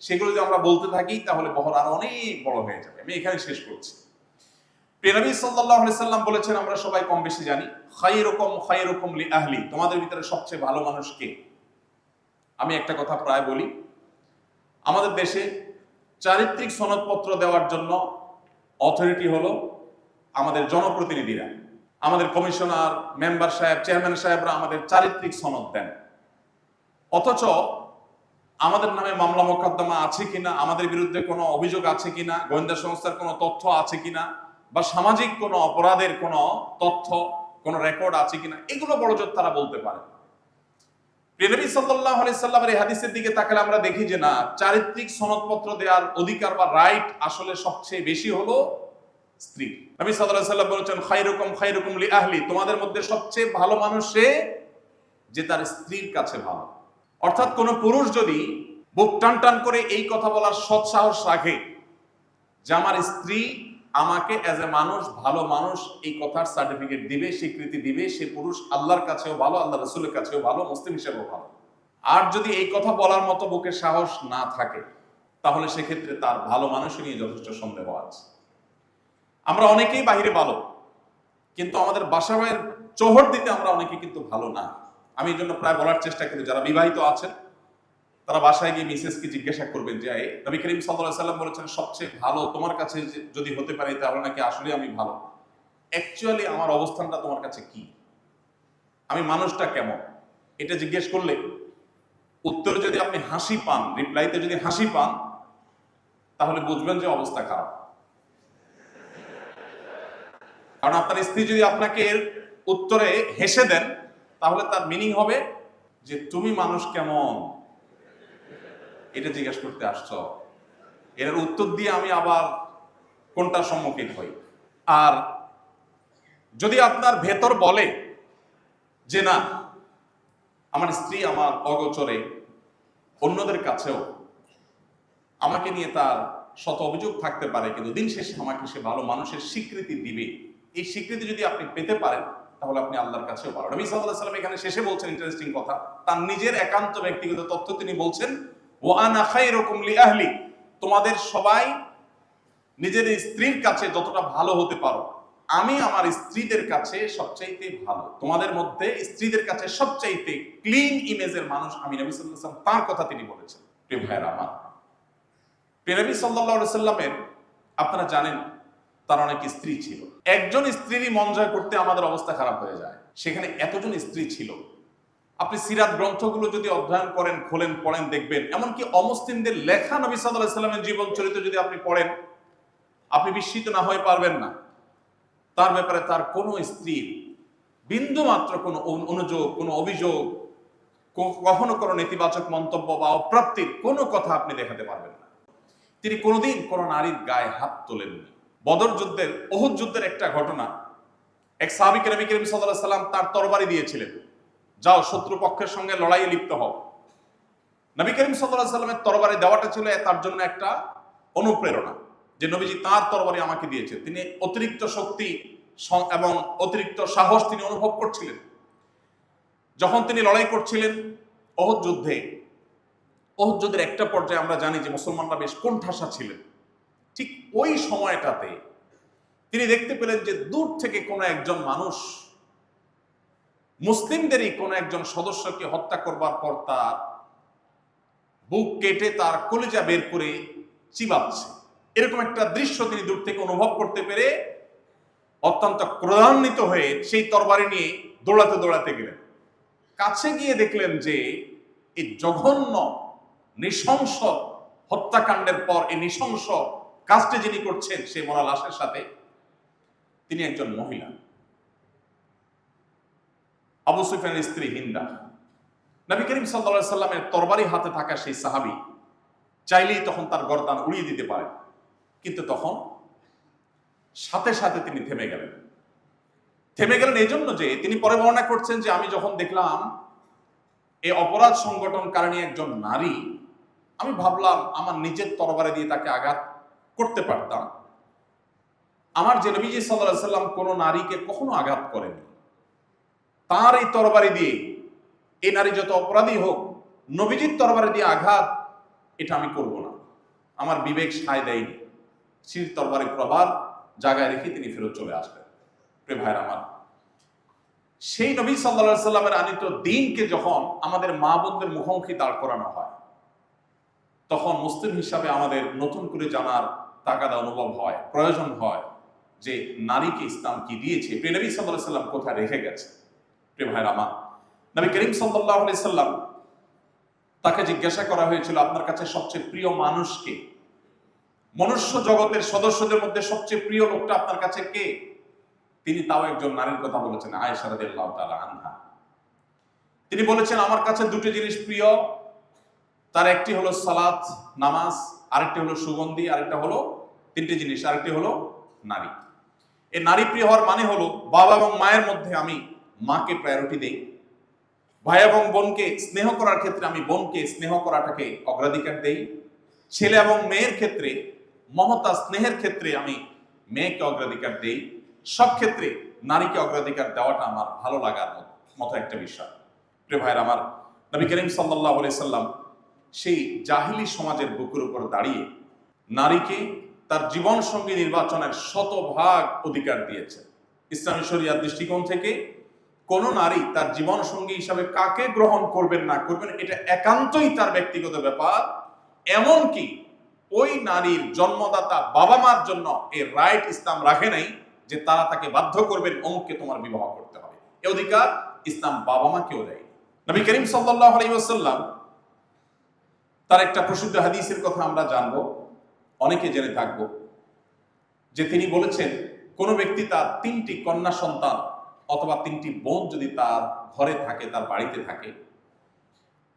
সেগুলো যদি আমরা বলতে থাকি তাহলে বহর আরো অনেক বড় হয়ে যাবে। আমি এখানে শেষ করছি। নবী সাল্লাল্লাহু আলাইহি সাল্লাম বলেছেন, আমরা সবাই কম বেশি জানি, খায়রুকুম লি আহলি, তোমাদের ভিতরে সবচেয়ে ভালো মানুষ কে? আমি একটা কথা প্রায় বলি, আমাদের দেশে চারিত্রিক সনদপত্র দেওয়ার জন্য অথরিটি হলো আমাদের জনপ্রতিনিধিরা, আমাদের কমিশনার, মেম্বার সাহেব, চেয়ারম্যান সাহেবরা আমাদের চারিত্রিক সনদ দেন। অথচ আমাদের নামে মামলা মোকদ্দমা আছে কিনা, আমাদের বিরুদ্ধে কোনো অভিযোগ আছে কিনা, গোয়েন্দা সংস্থার কোনো তথ্য আছে কিনা, বা সামাজিক কোনো অপরাধের কোনো তথ্য, কোনো রেকর্ড আছে কিনা, এগুলো বড়জোর তারা বলতে পারে। নবী সাল্লাল্লাহু আলাইহি সাল্লামের এই হাদিসের দিকে তাকালে আমরা দেখি যে না, চারিত্রিক সনদপত্র দেওয়ার অধিকার বা রাইট আসলে সবচেয়ে বেশি হলো স্ত্রী। নবী সাল্লাল্লাহু আলাইহি সাল্লাম বলেছেন খায়রুকুম লি আহলি, তোমাদের মধ্যে সবচেয়ে ভালো মানুষ সে যে তার স্ত্রীর কাছে ভালো। অর্থাৎ কোন পুরুষ যদি বুক টান টান করে এই কথা বলার সৎ সাহস রাখে যে আমার স্ত্রী আমাকে এজ এ মানুষ, ভালো মানুষ, এই কথার সার্টিফিকেট দিবে, স্বীকৃতি দিবে, সে পুরুষ আল্লাহর কাছেও ভালো, আল্লাহ রাসূলের কাছেও ভালো, মুসলিম হিসেবেও ভালো। আর যদি এই কথা বলার মতো বুকের সাহস না থাকে, তাহলে সেক্ষেত্রে তার ভালো মানুষ নিয়ে যথেষ্ট সন্দেহ আছে। আমরা অনেকেই বাহিরে ভালো, কিন্তু আমাদের বাসাবাড়ির চোহর দিতে আমরা অনেকে কিন্তু ভালো না। আমি এই জন্য প্রায় বলার চেষ্টা করি, যারা বিবাহিত আছেন তারা বাসায় গিয়ে মিসেসকে জিজ্ঞাসা করবেন যে নবী করিম সাল্লাল্লাহু আলাইহি সাল্লাম বলেছেন সবচেয়ে ভালো তোমার কাছে যদি হতে পারে তাহলে নাকি আসলে আমি ভালো। অ্যাকচুয়ালি আমার অবস্থানটা তোমার কাছে কি, আমি মানুষটা কেমন, এটা জিজ্ঞেস করলে উত্তরে যদি আপনি হাসি পান, রিপ্লাইতে যদি হাসি পান, তাহলে বুঝবেন যে অবস্থা খারাপ। কারণ আপনার স্ত্রী যদি আপনাকে এর উত্তরে হেসে দেন, তাহলে তার মিনিং হবে যে তুমি মানুষ কেমন এটা জিজ্ঞাসা করতে আসছ, এর উত্তর দিয়ে আমি আবার কোনটার সম্মুখীন হই। আর যদি আপনার ভেতর বলে যে না, আমার স্ত্রী আমার অগোচরে অন্যদের কাছেও আমাকে নিয়ে তার শত অভিযোগ থাকতে পারে, কিন্তু দিন শেষে আমাকে সে ভালো মানুষের স্বীকৃতি দিবে, এই স্বীকৃতি যদি আপনি পেতে পারেন তাহলে আপনি আল্লাহর কাছেও ভালো। নবী সাল্লাল্লাহু আলাইহি সাল্লাম এখানে শেষে বলছেন ইন্টারেস্টিং কথা, তার নিজের একান্ত ব্যক্তিগত তথ্য তিনি বলছেন ওয়া আনা খায়রুকুম লি আহলি, তোমাদের সবাই নিজের স্ত্রীর কাছে যতটা ভালো হতে পারো, আমি আমার স্ত্রীদের কাছে সবচাইতে ভালো। তোমাদের মধ্যে স্ত্রীদের কাছে সবচাইতে ক্লিন ইমেজের মানুষ আমি নবী সাল্লাল্লাহু আলাইহি সাল্লাম, তার কথা তিনি বলেছেন। প্রিয় ভাইরা আমার, নবী সাল্লাল্লাহু আলাইহি সাল্লামের আপনারা জানেন তার অনেক স্ত্রী ছিল। একজন স্ত্রীরই মন জয় করতে আমাদের অবস্থা খারাপ হয়ে যায়, সেখানে এতজন স্ত্রী ছিল। আপনি সিরাত গ্রন্থগুলো যদি অধ্যয়ন করেন, খোলেন, পড়েন, দেখবেন এমনকি অমুসলিমদের লেখা নবী সাল্লাল্লাহু আলাইহি সাল্লামের জীবন চরিত্র যদি আপনি পড়েন, আপনি বিস্মিত না হয়ে পারবেন না। তার ব্যাপারে তার কোনো স্ত্রীর বিন্দু মাত্র কোনো অনুযোগ, কোনো অভিযোগ, কখনো কোনো নেতিবাচক মন্তব্য বা অপ্রাপ্তির কোনো কথা আপনি দেখাতে পারবেন না। তিনি কোনোদিন কোনো নারীর গায়ে হাত তোলেননি। বদর যুদ্ধের, উহুদ যুদ্ধের একটা ঘটনা এক সাহাবীকে নবী করিম সাল্লাল্লাহু আলাইহি সাল্লাম তার তরবারি দিয়েছিলেন, যাও শত্রুপক্ষের সঙ্গে লড়াইয়ে লিপ্ত হও। নবী করিম সাল্লাল্লাহু আলাইহি সাল্লামের তরবারি দেওয়াটা ছিল তার জন্য একটা অনুপ্রেরণা, যে নবীজি তার তরবারি আমাকে দিয়েছেন। তিনি অতিরিক্ত শক্তি এবং অতিরিক্ত সাহস তিনি অনুভব করছিলেন। যখন তিনি লড়াই করছিলেন উহুদ যুদ্ধের একটা পর্যায়ে আমরা জানি যে মুসলমানরা বেশ কোণঠাসা ছিলেন। ঠিক ওই সময়টাতে তিনি দেখতে পেলেন যে দূর থেকে কোনো একজন মানুষ মুসলিমদেরই কোনো একজন সদস্যকে হত্যা করবার পর তার বুক কেটে তার কলিজা বের করে চিবাচ্ছে, এরকম একটা দৃশ্য তিনি দূর থেকে অনুভব করতে পেরে অত্যন্ত ক্রোধান্বিত হয়ে সেই তরবারি নিয়ে দৌড়াতে গেলেন। কাছে গিয়ে দেখলেন যে এই জঘন্য নৃশংস হত্যাকাণ্ডের পর এই নৃশংস কাজটি যিনি করছেন সেই মরা লাশের সাথে তিনি একজন মহিলা, আবু সুফিয়ানের স্ত্রী হিন্দা। নবী করিম সাল্লাল্লাহু আলাইহি সাল্লামের তরবারি হাতে থাকা সেই সাহাবী চাইলেই তখন তার গর্দান উড়িয়ে দিতে পারেন, কিন্তু তখন সাথে সাথে তিনি থেমে গেলেন এই জন্য যে তিনি পরে বর্ণনা করছেন যে আমি যখন দেখলাম এই অপরাধ সংগঠনকারিণী একজন নারী, আমি ভাবলাম আমার নিজের তরবারি দিয়ে তাকে আঘাত করতে পারতাম। আমার যে নবীজি সাল্লাল্লাহু আলাইহি সাল্লাম কোনো নারীকে কখনো আঘাত করেনি, তার এই তরবারি দিয়ে এই নারী যত অপরাধী হোক নবীজির তরবারি দিয়ে আঘাত এটা আমি করব না, আমার বিবেক সায় দেয়নি। সেই তরবারি প্রবার জায়গায় রেখে তিনি ফেরত চলে আসলেন। প্রিয় ভাইরা আমার, সেই নবী সাল্লাল্লাহু আলাইহি সাল্লামের আনিত দ্বীনকে যখন আমাদের মা বোনদের মুখোমুখি দাঁড় করানো হয়, তখন মুসলিম হিসাবে আমাদের নতুন করে জানার তাগাদা অনুভব হয়, প্রয়োজন হয় যে নারীকে ইসলাম কি দিয়েছে, প্রিয় নবী সাল্লাল্লাহু আলাইহি সাল্লাম কোথায় রেখে গেছে। প্রিয় ভাইরা আমার, নবী করিম সাল্লাল্লাহু আলাইহি সাল্লাম তাকে জিজ্ঞাসা করা হয়েছিল আপনার কাছে সবচেয়ে প্রিয় মানুষকে, মনুষ্য জগতের সদস্যদের মধ্যে সবচেয়ে প্রিয় লোকটা আপনার কাছে কে? তিনি তাও একজন নারীর কথা বলেছেন, আয়েশা রাদিয়াল্লাহু তাআলা আনহা। তিনি বলেছেন আমার কাছে দুটো জিনিস প্রিয়, তার একটি হলো সালাত নামাজ, আরেকটি হলো সুগন্ধি, আরেকটা হলো তিনটি জিনিস, আরেকটি হলো নারী। এই নারী প্রিয় হওয়ার মানে হলো বাবা এবং মায়ের মধ্যে আমি মাকে প্রায়োরিটি দেই, ভাই এবং বোনকে স্নেহ করার ক্ষেত্রে আমি বোনকে স্নেহ করাটাকে অগ্রাধিকার দেই, ছেলে এবং মেয়ের ক্ষেত্রে মমতা স্নেহের ক্ষেত্রে আমি মেয়েকে অগ্রাধিকার দেই। সব ক্ষেত্রে নারীকে অগ্রাধিকার দেওয়াটা আমার ভালো লাগার মতো একটা বিষয়। প্রিয় ভাইয়ের আমার, নবী করিম সাল্লাল্লাহু আলাইহি সাল্লাম সেই জাহিলি সমাজের বুকের উপর দাঁড়িয়ে নারীকে তার জীবন সঙ্গী নির্বাচনের শতভাগ অধিকার দিয়েছে। ইসলামী শরিয়ার দৃষ্টিকোণ থেকে কোন নারী তার জীবন সঙ্গী হিসাবে কাকে গ্রহণ করবেন না করবেন এটা একান্তই তার ব্যক্তিগত ব্যাপার। এমনকি ওই নারীর জন্মদাতা বাবা মার জন্য এই রাইট ইসলাম রাখে নাই যে তারা তাকে বাধ্য করবেন অমুককে তোমার বিবাহ করতে হবে, এই অধিকার ইসলাম বাবা মাকেও দেয়। নবী করিম সাল্লাল্লাহু আলাইহি ওয়াসাল্লাম তার একটা প্রসিদ্ধ হাদিসের কথা আমরা জানবো, অনেকে জেনে থাকবো, যে তিনি বলেছেন কোন ব্যক্তি তার তিনটি কন্যা সন্তান অথবা তিনটি বোন যদি তার ঘরে থাকে, তার বাড়িতে থাকে,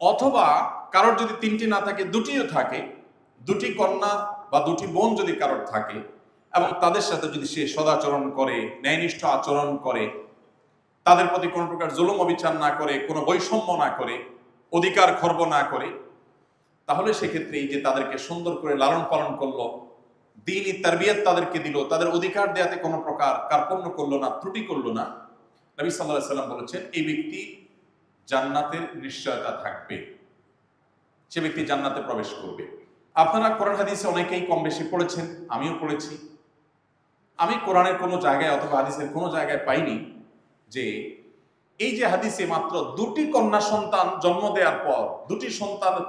অথবা কারোর যদি তিনটি না থাকে দুটিও থাকে, দুটি কন্যা বা দুটি বোন যদি কারোর থাকে এবং তাদের সাথে যদি সে সদাচরণ করে, ন্যায়নিষ্ঠ আচরণ করে, তাদের প্রতি কোনো প্রকার জুলুম অবিচার না করে, কোনো বৈষম্য না করে, অধিকার খর্ব না করে, তাহলে সেক্ষেত্রে এই যে তাদেরকে সুন্দর করে লালন পালন করলো, দ্বীনি তারবিয়ত তাদেরকে দিল, তাদের অধিকার দেয়াতে কোনো প্রকার কার্পণ্য করলো না, ত্রুটি করলো না, নবী সাল্লাল্লাহু আলাইহি সাল্লাম বলেছেন এই ব্যক্তি জান্নাতের নিশ্চয়তা থাকবে, সে ব্যক্তি জান্নাতে প্রবেশ করবে। আপনারা কোরআন হাদিসে অনেকেই কম বেশি পড়েছেন, আমিও পড়েছি। আমি কোরআনের কোনো জায়গায় অথবা হাদিসের কোনো জায়গায় পাইনি যে এই যে হাদিসে মাত্র দুটি কন্যা সন্তান জন্ম দেওয়ার পর দুটি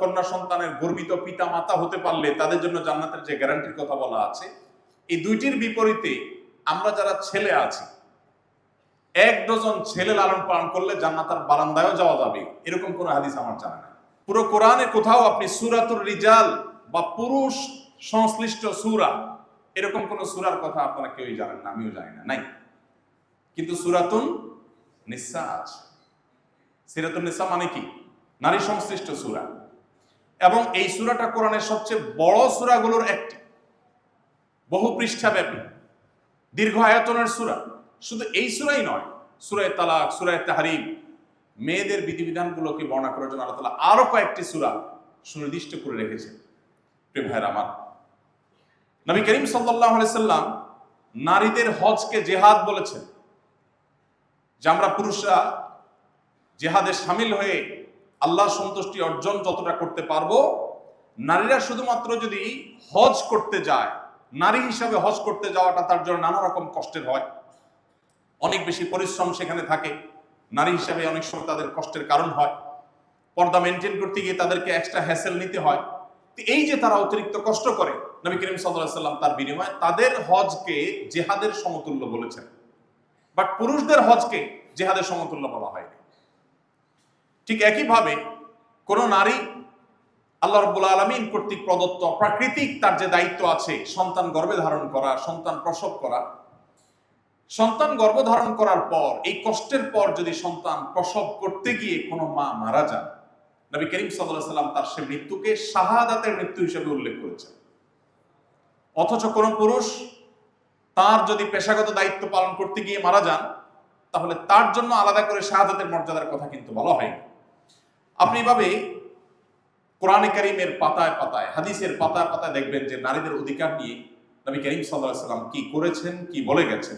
কন্যা সন্তানের গর্বিত পিতা মাতা হতে পারলে তাদের জন্য জান্নাতের যে গ্যারান্টির কথা বলা আছে, এই দুইটির বিপরীতে আমরা যারা ছেলে আছি, 1 ডজন ছেলে লালন পালন করলে জান্নাতের বারান্দায়ও যাওয়া যাবে, এরকম কোন হাদিস আমার জানা নাই। পুরো কোরআনে কোথাও আপনি সূরাতুর রিজাল বা পুরুষ সংশ্লিষ্ট সূরা এরকম কোন সূরার কথা আপনারা কেউই জানেন না, আমিও জানি না, নাই। কিন্তু সূরাতুন নিসা আছে। সূরাতুন নিসা মানে কি? নারী সংশ্লিষ্ট সূরা, এবং এই সূরাটা কোরআনের সবচেয়ে বড় সূরাগুলোর একটি, বহু পৃষ্ঠাব্যাপী, দীর্ঘ আয়তনের সূরা, শুধু এই সূরাই নয়, সূরা তালাক, সূরা তাহরিম, মেয়েদের বিধিবিধানগুলোকে বর্ণনা করার জন্য আল্লাহ তাআলা আরো কয়েকটি সূরা সুনির্দিষ্ট করে রেখেছেন। প্রিয় ভাইরা আমার, নবী করিম সাল্লাল্লাহু আলাইহি সাল্লাম নারীদের হজকে জিহাদ বলেছেন, যে আমরা পুরুষরা জিহাদে শামিল হয়ে আল্লাহর সন্তুষ্টি অর্জন যতটা করতে পারবো, নারীরা শুধুমাত্র যদি হজ করতে যায়, নারী হিসাবে হজ করতে যাওয়াটা তার জন্য নানা রকম কষ্টের হয়, অনেক বেশি পরিশ্রম সেখানে থাকে, নারী হিসাবে অনেক সময় তাদের কষ্টের কারণ হয়, পর্দা মেনটেন করতে গিয়ে তাদেরকে এক্সট্রা হ্যাসেল নিতে হয়। এই যে তারা অতিরিক্ত কষ্ট করে, নবী করিম সাল্লাল্লাহু আলাইহি সাল্লাম তার বিনিময়ে তাদের হজকে জিহাদের সমতুল্য বলেছেন, বাট পুরুষদের হজকে জিহাদের সমতুল্য বলা হয়নি। ঠিক একইভাবে কোন নারী আল্লাহ রাব্বুল আলামিন কর্তৃক প্রদত্ত প্রাকৃতিক তার যে দায়িত্ব আছে, সন্তান গর্ভে ধারণ করা, সন্তান প্রসব করা, সন্তান গর্ভধারণ করার পর এই কষ্টের পর যদি সন্তান প্রসব করতে গিয়ে কোনো মা মারা যান, নবী করিম সাল্লাল্লাহু আলাইহি সাল্লাম তার সে মৃত্যুকে শাহাদাতের মৃত্যু হিসেবে উল্লেখ করেছেন। অথচ কোন পুরুষ তার যদি পেশাগত দায়িত্ব পালন করতে গিয়ে মারা যান, তাহলে তার জন্য আলাদা করে শাহাদাতের মর্যাদার কথা কিন্তু বলা হয়নি। আপনি এভাবে কোরআনে কারীমের পাতায় পাতায়, হাদিসের পাতায় পাতায় দেখবেন যে নারীদের অধিকার নিয়ে নবী করিম সাল্লাল্লাহু আলাইহি সাল্লাম কি করেছেন, কি বলে গেছেন।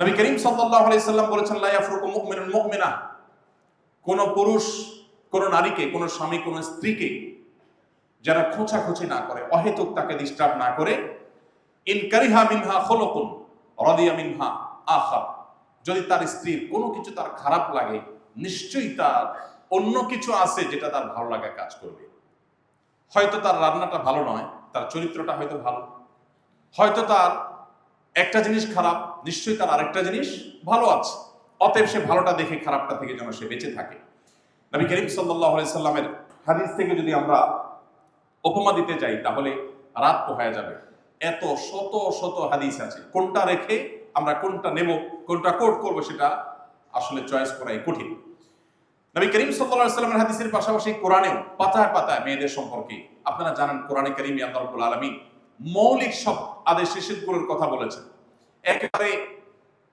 নবী করিম সাল্লাল্লাহু আলাইহি সাল্লাম বলেছেন, লা ইয়াফরুকু মুমিনুন মুমিনা, কোন পুরুষ কোন নারীকে, কোন স্বামী কোন স্ত্রীকে যারা খোঁচাখুচি না করে, অহেতুক তাকে ডিস্টার্ব না করে, ইন কারিহা মিনহা খুলুকুন রাদিয়া মিনহা আখার, যদি তার স্ত্রীর কোনো কিছু তার খারাপ লাগে, নিশ্চয়ই তার অন্য কিছু আছে যেটা তার ভালো লাগা কাজ করবে। হয়তো তার রান্নাটা ভালো নয়, তার চরিত্রটা হয়তো ভালো, হয়তো তার একটা জিনিস খারাপ, নিশ্চয়ই তার আরেকটা জিনিস ভালো আছে, অতএব সে ভালোটা দেখে খারাপটা থেকে যেন সে বেঁচে থাকে। নবী করিম সাল্লাল্লাহু আলাইহি সাল্লামের হাদিস থেকে যদি আমরা উপমা দিতে যাই তাহলে রাত পোহায়া যাবে। এত শত শত হাদিস আছে, কোনটা রেখে আমরা কোনটা নেব, কোনটা কোট করব, সেটা আসলে চয়েস করাই কঠিন। নবী করিম সাল্লাল্লাহু আলাইহি সাল্লামের হাদিসের পাশাপাশি কোরআনেও পাতায় পাতায় মেয়েদের সম্পর্কে, আপনারা জানেন কোরআনে কারীমে আল্লাহ রাব্বুল আলামিন মৌলিক সব আদেশ নিষেধগুলোর কথা বলেছেন। একেবারে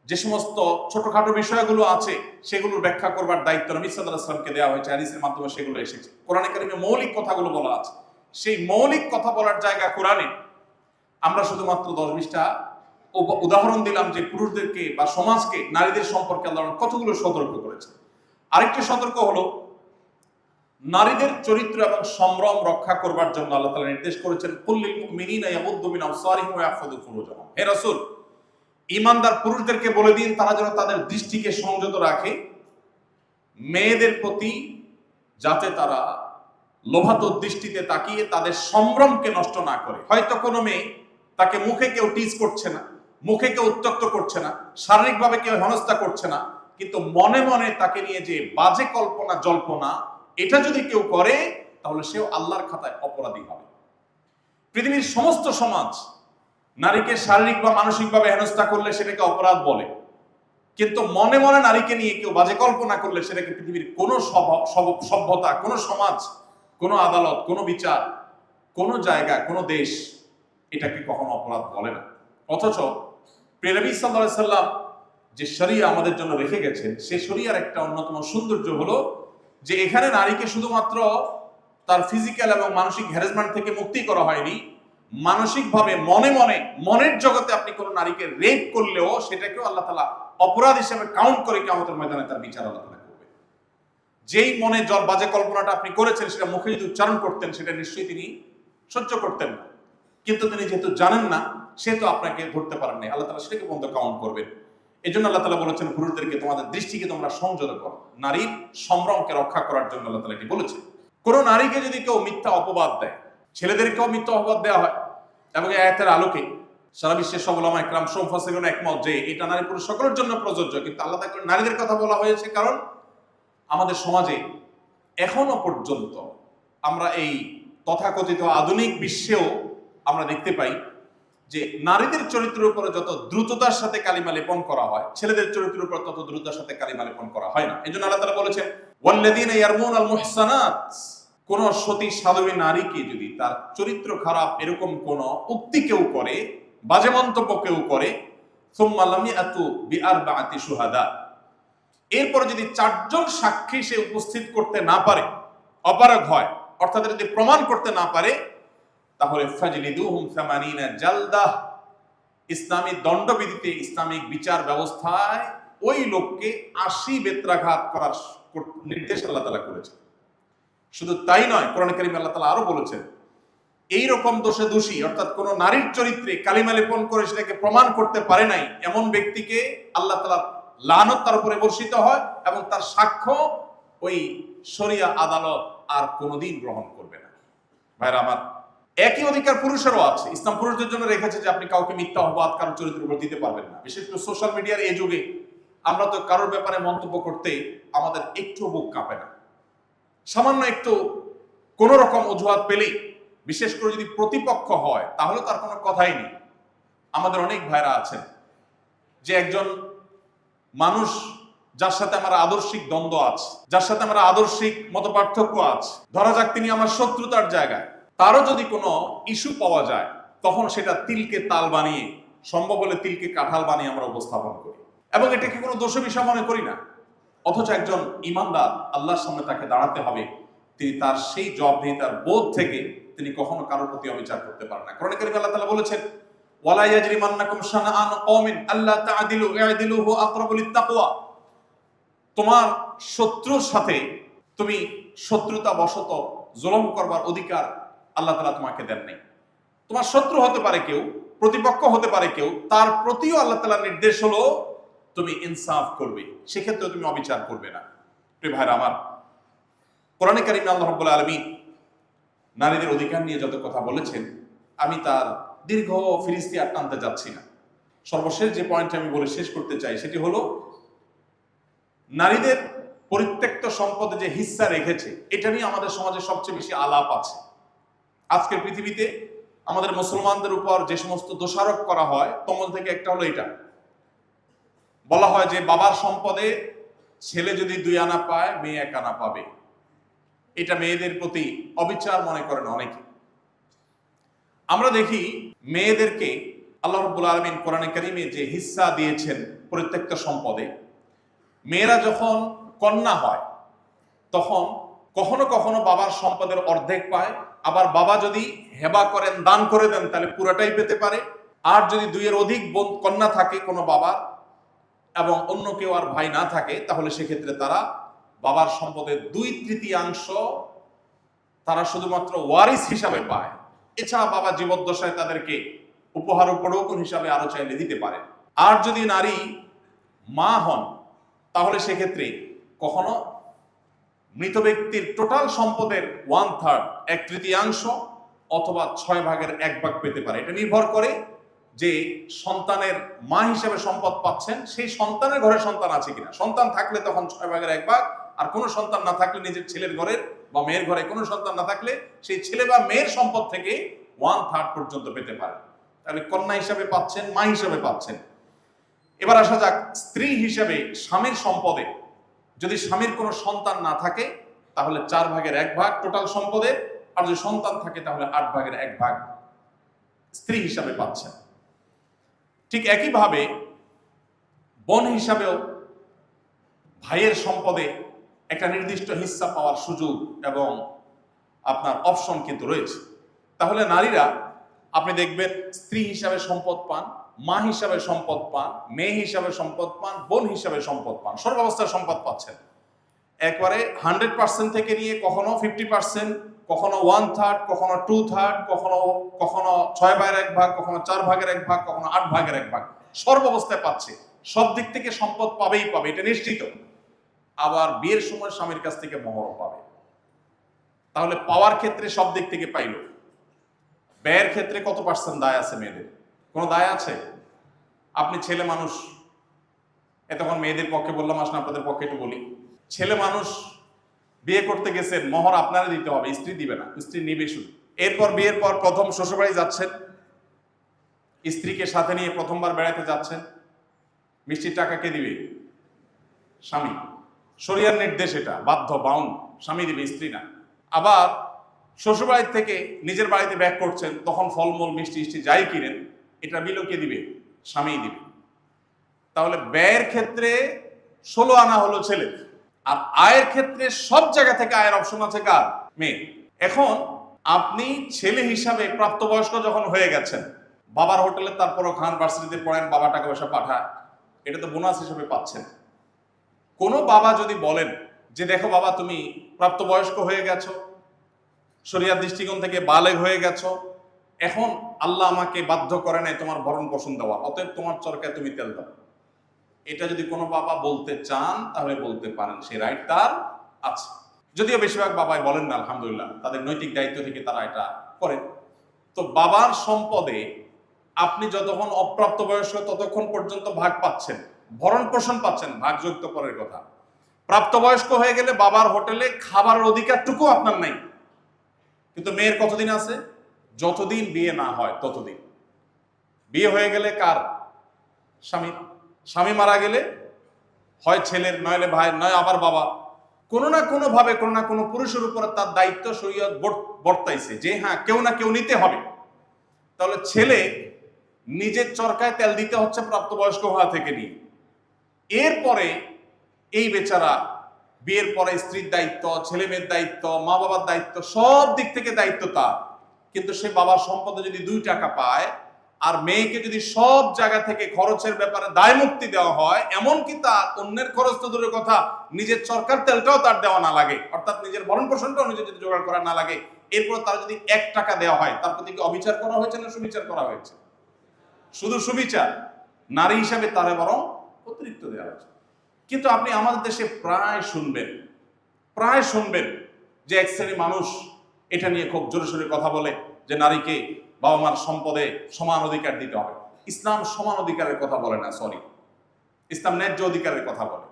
যে সমস্ত ছোটখাটো বিষয়গুলো আছে সেগুলোর ব্যাখ্যা করবার দায়িত্ব নবী সাল্লাল্লাহু আলাইহি ওয়াসাল্লামকে দেওয়া হয়েছে, হাদিসের মাধ্যমে সেগুলো এসেছে। কোরআনে কারীমে মৌলিক কথাগুলো বলা আছে, সেই মৌলিক কথা বলার জায়গা কোরআনে আমরা শুধুমাত্র 10-20টা উদাহরণ দিলাম যে পুরুষদেরকে বা সমাজকে নারীদের সম্পর্কে আল্লাহ কতগুলো সতর্ক করেছে। আরেকটি সতর্ক হলো নারীদের চরিত্র এবং সম্ভ্রম রক্ষা করবার জন্য আল্লাহ তাআলা নির্দেশ করেছেন, কুল্লিল মুমিনিনা ইয়াগুদ্দু মিন আবসারিহিম ওয়া ইয়াহফাযু ফুরুজাহুম। হে রাসূল, ঈমানদার পুরুষদেরকে বলে দিন তারা যেন তাদের দৃষ্টিকে সংযত রাখে মেয়েদের প্রতি, যাতে তারা লোভাতুর দৃষ্টিতে তাকিয়ে তাদের সম্ভ্রমকে নষ্ট না করে। হয়তো কোনো মেয়ে, তাকে মুখে কেউ টিজ করছে না, মুখে কেউ উত্ত্যক্ত করছে না, শারীরিকভাবে কেউ হেনস্থা করছে না, কিন্তু মনে মনে তাকে নিয়ে যে বাজে কল্পনা জল্পনা, এটা যদি কেউ করে তাহলে সেও আল্লাহর খাতায় অপরাধী হবে। পৃথিবীর সমস্ত সমাজ নারীকে শারীরিক বা মানসিকভাবে হেনস্থা করলে সেটাকে অপরাধ বলে, কিন্তু মনে মনে নারীকে নিয়ে কেউ বাজে কল্পনা করলে সেটাকে পৃথিবীর কোনো সভ্যতা, কোনো সমাজ, কোনো আদালত, কোনো বিচার, কোনো জায়গা, কোনো দেশ এটাকে কখনো অপরাধ বলে না। অথচ প্রিয় নবী সাল্লাল্লাহু আলাইহি সাল্লাম যে শরিয়া আমাদের জন্য রেখে গেছেন, সেই শরিয়ার একটা অন্যতম সৌন্দর্য হলো যে এখানে নারীকে শুধুমাত্র তার ফিজিক্যাল এবং মানসিক হ্যারাসমেন্ট থেকে মুক্তি করা হয়নি, মানসিকভাবে মনে মনে, মনের জগতে আপনি কোনো নারীকে রেপ করলেও সেটাকেও আল্লাহ তাআলা অপরাধ হিসেবে কাউন্ট করে কিয়ামতের ময়দানে তার বিচার আল্লাহ তাআলা করবে। যেই মনে বাজে কল্পনাটা আপনি করেছেন সেটা মুখে যদি উচ্চারণ করতেন সেটা নিশ্চয়ই তিনি সহ্য করতেন না, কিন্তু তিনি যেহেতু জানেন না সেহেতু আপনাকে ধরতে পারেন নাই, আল্লাহ তাআলা সেটাকে পর্যন্ত কাউন্ট করবেন। এই জন্য আল্লাহ তাআলা বলেছেন পুরুষদেরকে তোমাদের দৃষ্টিকে তোমরা সংযত করো, নারীর সম্ভ্রমকে রক্ষা করার জন্য আল্লাহ তাআলা এটি বলেছেন। কোন নারীকে যদি কেউ মিথ্যা অপবাদ দেয়, ছেলেদেরকেও মিথ্যা অপবাদ দেওয়া হয়, এবং এই আয়াতের আলোকে সারা বিশ্বের সব উলামা ইকরাম মুফাসসিরুন একমত যে এটা নারী পুরুষ সকলের জন্য প্রযোজ্য, কিন্তু আল্লাহ তাআলা নারীদের কথা বলা হয়েছে কারণ আমাদের সমাজে এখনো পর্যন্ত আমরা এই তথাকথিত আধুনিক বিশ্বেও আমরা দেখতে পাই যে নারীদের চরিত্রের উপরে যত দ্রুততার সাথে কালিমা লেপন করা হয়, ছেলেদের চরিত্রের উপর তত দ্রুততার সাথে কালিমা লেপন করা হয় না। এজন্য আল্লাহ তাআলা বলেছেন, ওয়াল্লাযীনা ইয়ারমুনাল মুহসানাত, কোন সতী সাধবী নারীকে যদি তার চরিত্র খারাপ এরকম কোন উক্তি কেউ করে, বাজে মন্তব্য কেউ করে, সুম্মা লাম ইয়াতু বিআরবাআতি শুহাদা, এরপর যদি 4 জন সাক্ষী সে উপস্থিত করতে না পারে, অপারগ হয়, অর্থাৎ যদি প্রমাণ করতে না পারে, তাহলে ফাজলিদুহুম 80 জালদাহ, ইসলামী দণ্ডবিধিতে, ইসলামিক বিচার ব্যবস্থায় ওই লোককে 80 বেত্রাঘাত করার নির্দেশ আল্লাহ তাআলা করেছেন। শুধু তাই নয়, কোরআন কারীমে আল্লাহ তাআলা আরো বলেছেন, এই রকম দোষে দোষী, অর্থাৎ কোন নারীর চরিত্রে কালিমা লেপন করে সেটাকে প্রমাণ করতে পারে নাই এমন ব্যক্তিকে আল্লাহ তাআলা লানত তার উপরে বর্ষিত হয় এবং তার সাক্ষ্য ওই শরিয়া আদালত আর কোনোদিন গ্রহণ করবে না। ভাইরা আমার, একই অধিকার পুরুষেরও আছে। ইসলাম পুরুষদের জন্য রেখেছে যে আপনি কাউকে মিথ্যা অপবাদ কারোর চরিত্রের উপর দিতে পারবেন না। বিশেষ করে সোশ্যাল মিডিয়ার এই যুগে আমরা তো কারোর ব্যাপারে মন্তব্য করতে আমাদের একটু বুক কাঁপে না। সামান্য একটু কোন রকম অজুহাত পেলেই, বিশেষ করে যদি প্রতিপক্ষ হয়, তাহলে তার কোনো কথাই নেই। আমাদের অনেক ভাইরা আছেন যে একজন মানুষ যার সাথে আমার আদর্শিক দ্বন্দ্ব আছে, যার সাথে আমার আদর্শিক মতপার্থক্য আছে, ধরা যাক তিনি আমার শত্রুতার জায়গায়, তারও যদি কোনো ইস্যু পাওয়া যায়, তখন সেটা তিলকে তাল বানিয়ে, সম্ভব হলে তিলকে কাঁঠাল বানিয়ে আমরা উপস্থাপন করি এবং এটাকে কোনো দোষ বিষয় মনে করি না। অথচ একজন ইমানদার, আল্লাহর সামনে তাকে দাঁড়াতে হবে, তিনি তার সেই জবাবদিহিতার বোধ থেকে তিনি কখনো কারোর প্রতি অবিচার করতে পারেন না। কোরআনে কারীমে আল্লাহ তাআলা বলেছেন, ওয়ালা ইয়াজরিমান্নাকুম শানাআন কওমিন আল্লা তা'দিলু ই'দিলু হুয়া আকরাবু লিত-তাকওয়া, তোমার শত্রুর সাথে তুমি শত্রুতা বশত জুলুম করবার অধিকার আল্লাহ তাআলা তোমাকে দেন নাই। তোমার শত্রু হতে পারে কেউ, প্রতিপক্ষ হতে পারে কেউ, তার প্রতিও আল্লাহ তাআলার নির্দেশ হলো তুমি ইনসাফ করবে, সেক্ষেত্রে তুমি অবিচার করবে না। প্রিয় ভাইরা আমার, কোরআনে কারীমে আল্লাহ রাব্বুল আলামিন নারীদের অধিকার নিয়ে যত কথা বলেছেন, আমি তার দীর্ঘ ফিরিস্তি আর টানতে যাচ্ছি না। সর্বশেষ যে পয়েন্ট আমি বলে শেষ করতে চাই সেটি হলো, নারীদের পরিত্যক্ত সম্পদে যে হিস্সা রেখেছে, এটা নিয়ে আমাদের সমাজে সবচেয়ে বেশি আলাপ আছে। আজকের পৃথিবীতে আমাদের মুসলমানদের উপর যে সমস্ত দোষারোপ করা হয়, তমল থেকে একটা হলো এটা, বলা হয় যে বাবার সম্পদে ছেলে যদি 2 আনা পায়, মেয়ে 1 আনা পাবে। এটা মেয়েদের প্রতি অবিচার মনে করেন অনেকে। আমরা দেখি মেয়েদেরকে আল্লাহ রাব্বুল আলামিন কোরআনে কারীমে যে হিস্সা দিয়েছেন পরিত্যক্ত সম্পদে, মেয়েরা যখন কন্যা হয় তখন কখনো কখনো বাবার সম্পদের অর্ধেক পায়, আবার বাবা যদি হেবা করেন, দান করে দেন, তাহলে পুরোটাই পেতে পারে। আর যদি 2 এর অধিক কন্যা থাকে কোনো বাবার এবং অন্য কেউ আর ভাই না থাকে, তাহলে সেক্ষেত্রে তারা বাবার সম্পদের 2/3 তারা শুধুমাত্র ওয়ারিস হিসাবে পায়। এছাড়া বাবা জীবদ্দশায় তাদেরকে উপহার উপঢৌকন হিসাবে আরো চাইলে দিতে পারে। আর যদি নারী মা হন, তাহলে সেক্ষেত্রে কখনো মৃত ব্যক্তির টোটাল সম্পদের 1/3, 1/3 অথবা 6 ভাগের 1 ভাগ পেতে পারে। এটা নির্ভর করে যে সন্তানের মা হিসেবে সম্পদ পাচ্ছেন, সেই সন্তানের ঘরে সন্তান আছে কিনা। সন্তান থাকলে তখন 6 ভাগের 1 ভাগ, আর কোনো সন্তান না থাকলে, নিজের ছেলের ঘরের বা মেয়ের ঘরে কোনো সন্তান না থাকলে, সেই ছেলে বা মেয়ের সম্পদ থেকে 1/3 পর্যন্ত পেতে পারে। তাহলে কন্যা হিসাবে পাচ্ছেন, মা হিসাবে পাচ্ছেন। এবার আসা যাক স্ত্রী হিসেবে স্বামীর সম্পদে। যদি স্বামীর কোনো সন্তান না থাকে, তাহলে 4 ভাগের 1 ভাগ টোটাল সম্পদের, আর যদি সন্তান থাকে তাহলে 8 ভাগের 1 ভাগ স্ত্রী হিসাবে পাচ্ছেন। ঠিক একইভাবে বোন হিসাবেও ভাইয়ের সম্পদে একটা নির্দিষ্ট হিস্সা পাওয়ার সুযোগ এবং আপনার অপশন কিন্তু রয়েছে। তাহলে নারীরা, আপনি দেখবেন, স্ত্রী হিসাবে সম্পদ পান, মা হিসাবে সম্পদ পান, মেয়ে হিসাবে সম্পদ পান, বোন হিসাবে সম্পদ পান, সর্বাবস্থায় সম্পদ পাচ্ছেন। একবারে 100% থেকে নিয়ে কখনো 50%, কখনো 1/3, কখনো 2/3, কখনো 6 ভাগের 1 ভাগ, কখনো 4 ভাগের 1 ভাগ, কখনো 8 ভাগের 1 ভাগ, সর্বাবস্থায় পাচ্ছে। সব দিক থেকে সম্পদ পাবেই পাবে, এটা নিশ্চিত। আবার বিয়ের সময় স্বামীর কাছ থেকে মোহরও পাবে। তাহলে পাওয়ার ক্ষেত্রে সব দিক থেকে পাইল। ব্যয়ের ক্ষেত্রে কত % দায় আছে মেয়েদের? কোনো দায় আছে? আপনি ছেলে মানুষ, তখন মেয়েদের পক্ষে বললাম, আসলে আপনাদের পক্ষে একটু বলি। ছেলে মানুষ, বিয়ে করতে গেছেন, মোহর আপনারা দিতে হবে, স্ত্রী দিবে না, স্ত্রী নিবে শুধু। এরপর বিয়ের পর প্রথম শ্বশুরবাড়ি যাচ্ছেন, স্ত্রীকে সাথে নিয়ে প্রথমবার বেড়াতে যাচ্ছেন, মিষ্টির টাকা কে দিবে? স্বামী। শরিয়ার নির্দেশ, এটা বাধ্য, বাউন্ড, স্বামী দিবে, স্ত্রী না। আবার শ্বশুরবাড়ি থেকে নিজের বাড়িতে ব্যাক করছেন, তখন ফলমূল মিষ্টি যাই কিনেন, এটা বিলও কে দিবে? স্বামী দিবে। তাহলে ব্যয়ের ক্ষেত্রে 16 আনা হলো ছেলে, আর আয়ের ক্ষেত্রে সব জায়গা থেকে আয়ের অপশন আছে কার? মেয়ে। এখন আপনি ছেলে হিসাবে প্রাপ্তবয়স্ক যখন হয়ে গেছেন, বাবার হোটেলে তারপরও খান, ভার্সিটিতে পড়েন, বাবা টাকা পয়সা পাঠায়, এটা তো বোনাস হিসেবে পাচ্ছেন। কোনো বাবা যদি বলেন যে দেখো বাবা তুমি প্রাপ্তবয়স্ক হয়ে গেছো, শরিয়ার দৃষ্টিকোণ থেকে বালেগ হয়ে গেছো, এখন আল্লাহ আমাকে বাধ্য করে নাই তোমার ভরণ পোষণ দেওয়া, অতএব তোমার চরকায় তুমি তেল দাও, এটা যদি কোনো বাবা বলতে চান তাহলে বলতে পারেন, সে রাইট তার আছে। যদিও বেশিরভাগ বাবাই বলেন না, আলহামদুলিল্লাহ, তাদের নৈতিক দায়িত্ব থেকে তারা এটা করেন। তো বাবার সম্পদে আপনি যতক্ষণ অপ্রাপ্তবয়স্ক ততক্ষণ পর্যন্ত ভাগ পাচ্ছেন, ভরণ পোষণ পাচ্ছেন, ভাগযুক্ত পরের কথা। প্রাপ্তবয়স্ক হয়ে গেলে বাবার হোটেলে খাবারের অধিকারটুকু আপনার নাই। কিন্তু মেয়ের কতদিন আছে? যতদিন বিয়ে না হয় ততদিন। বিয়ে হয়ে গেলে কার? স্বামী। স্বামী মারা গেলে হয় ছেলের, নইলে ভাই, নয় আবার বাবা। কোনো না কোনো ভাবে কোনো না কোনো পুরুষের উপরে তার দায়িত্ব শরীয়ত বর্তাইছে যে হ্যাঁ কেউ না কেউ নিতে হবে। তাহলে ছেলে নিজের চরকায় তেল দিতে হচ্ছে প্রাপ্তবয়স্ক হওয়া থেকে নিয়ে। এরপরে এই বেচারা বিয়ের পরে স্ত্রীর দায়িত্ব, ছেলে মেয়ের দায়িত্ব, মা বাবার দায়িত্ব, সব দিক থেকে দায়িত্ব তার। কিন্তু সে বাবার সম্পদে যদি 2 টাকা পায়, আর মেয়েকে যদি সব জায়গা থেকে খরচের ব্যাপারে দায় মুক্তি দেওয়া হয়, এমনকি তার অন্যের খরচ তো দূরের কথা, নিজের সরকার তেলটাও তার দেওয়া না লাগে, অর্থাৎ নিজের ভরণ পোষণটাও নিজে যদি জোগাড় করা না লাগে, এরপর তার যদি 1 টাকা দেওয়া হয়, তার প্রতি কি অবিচার করা হয়েছে না সুবিচার করা হয়েছে? শুধু সুবিচার। নারী হিসাবে তারে বরং অতিরিক্ত দেওয়া হয়েছে। কিন্তু আপনি আমাদের দেশে প্রায় শুনবেন যে এক শ্রেণীর মানুষ এটা নিয়ে খুব জোরে সোরে কথা বলে যে নারীকে বাবা মার সম্পদে সমান অধিকার দিতে হবে। ইসলাম সমান অধিকারের কথা বলে না, সরি, ইসলাম ন্যায্য অধিকারের কথা বলে।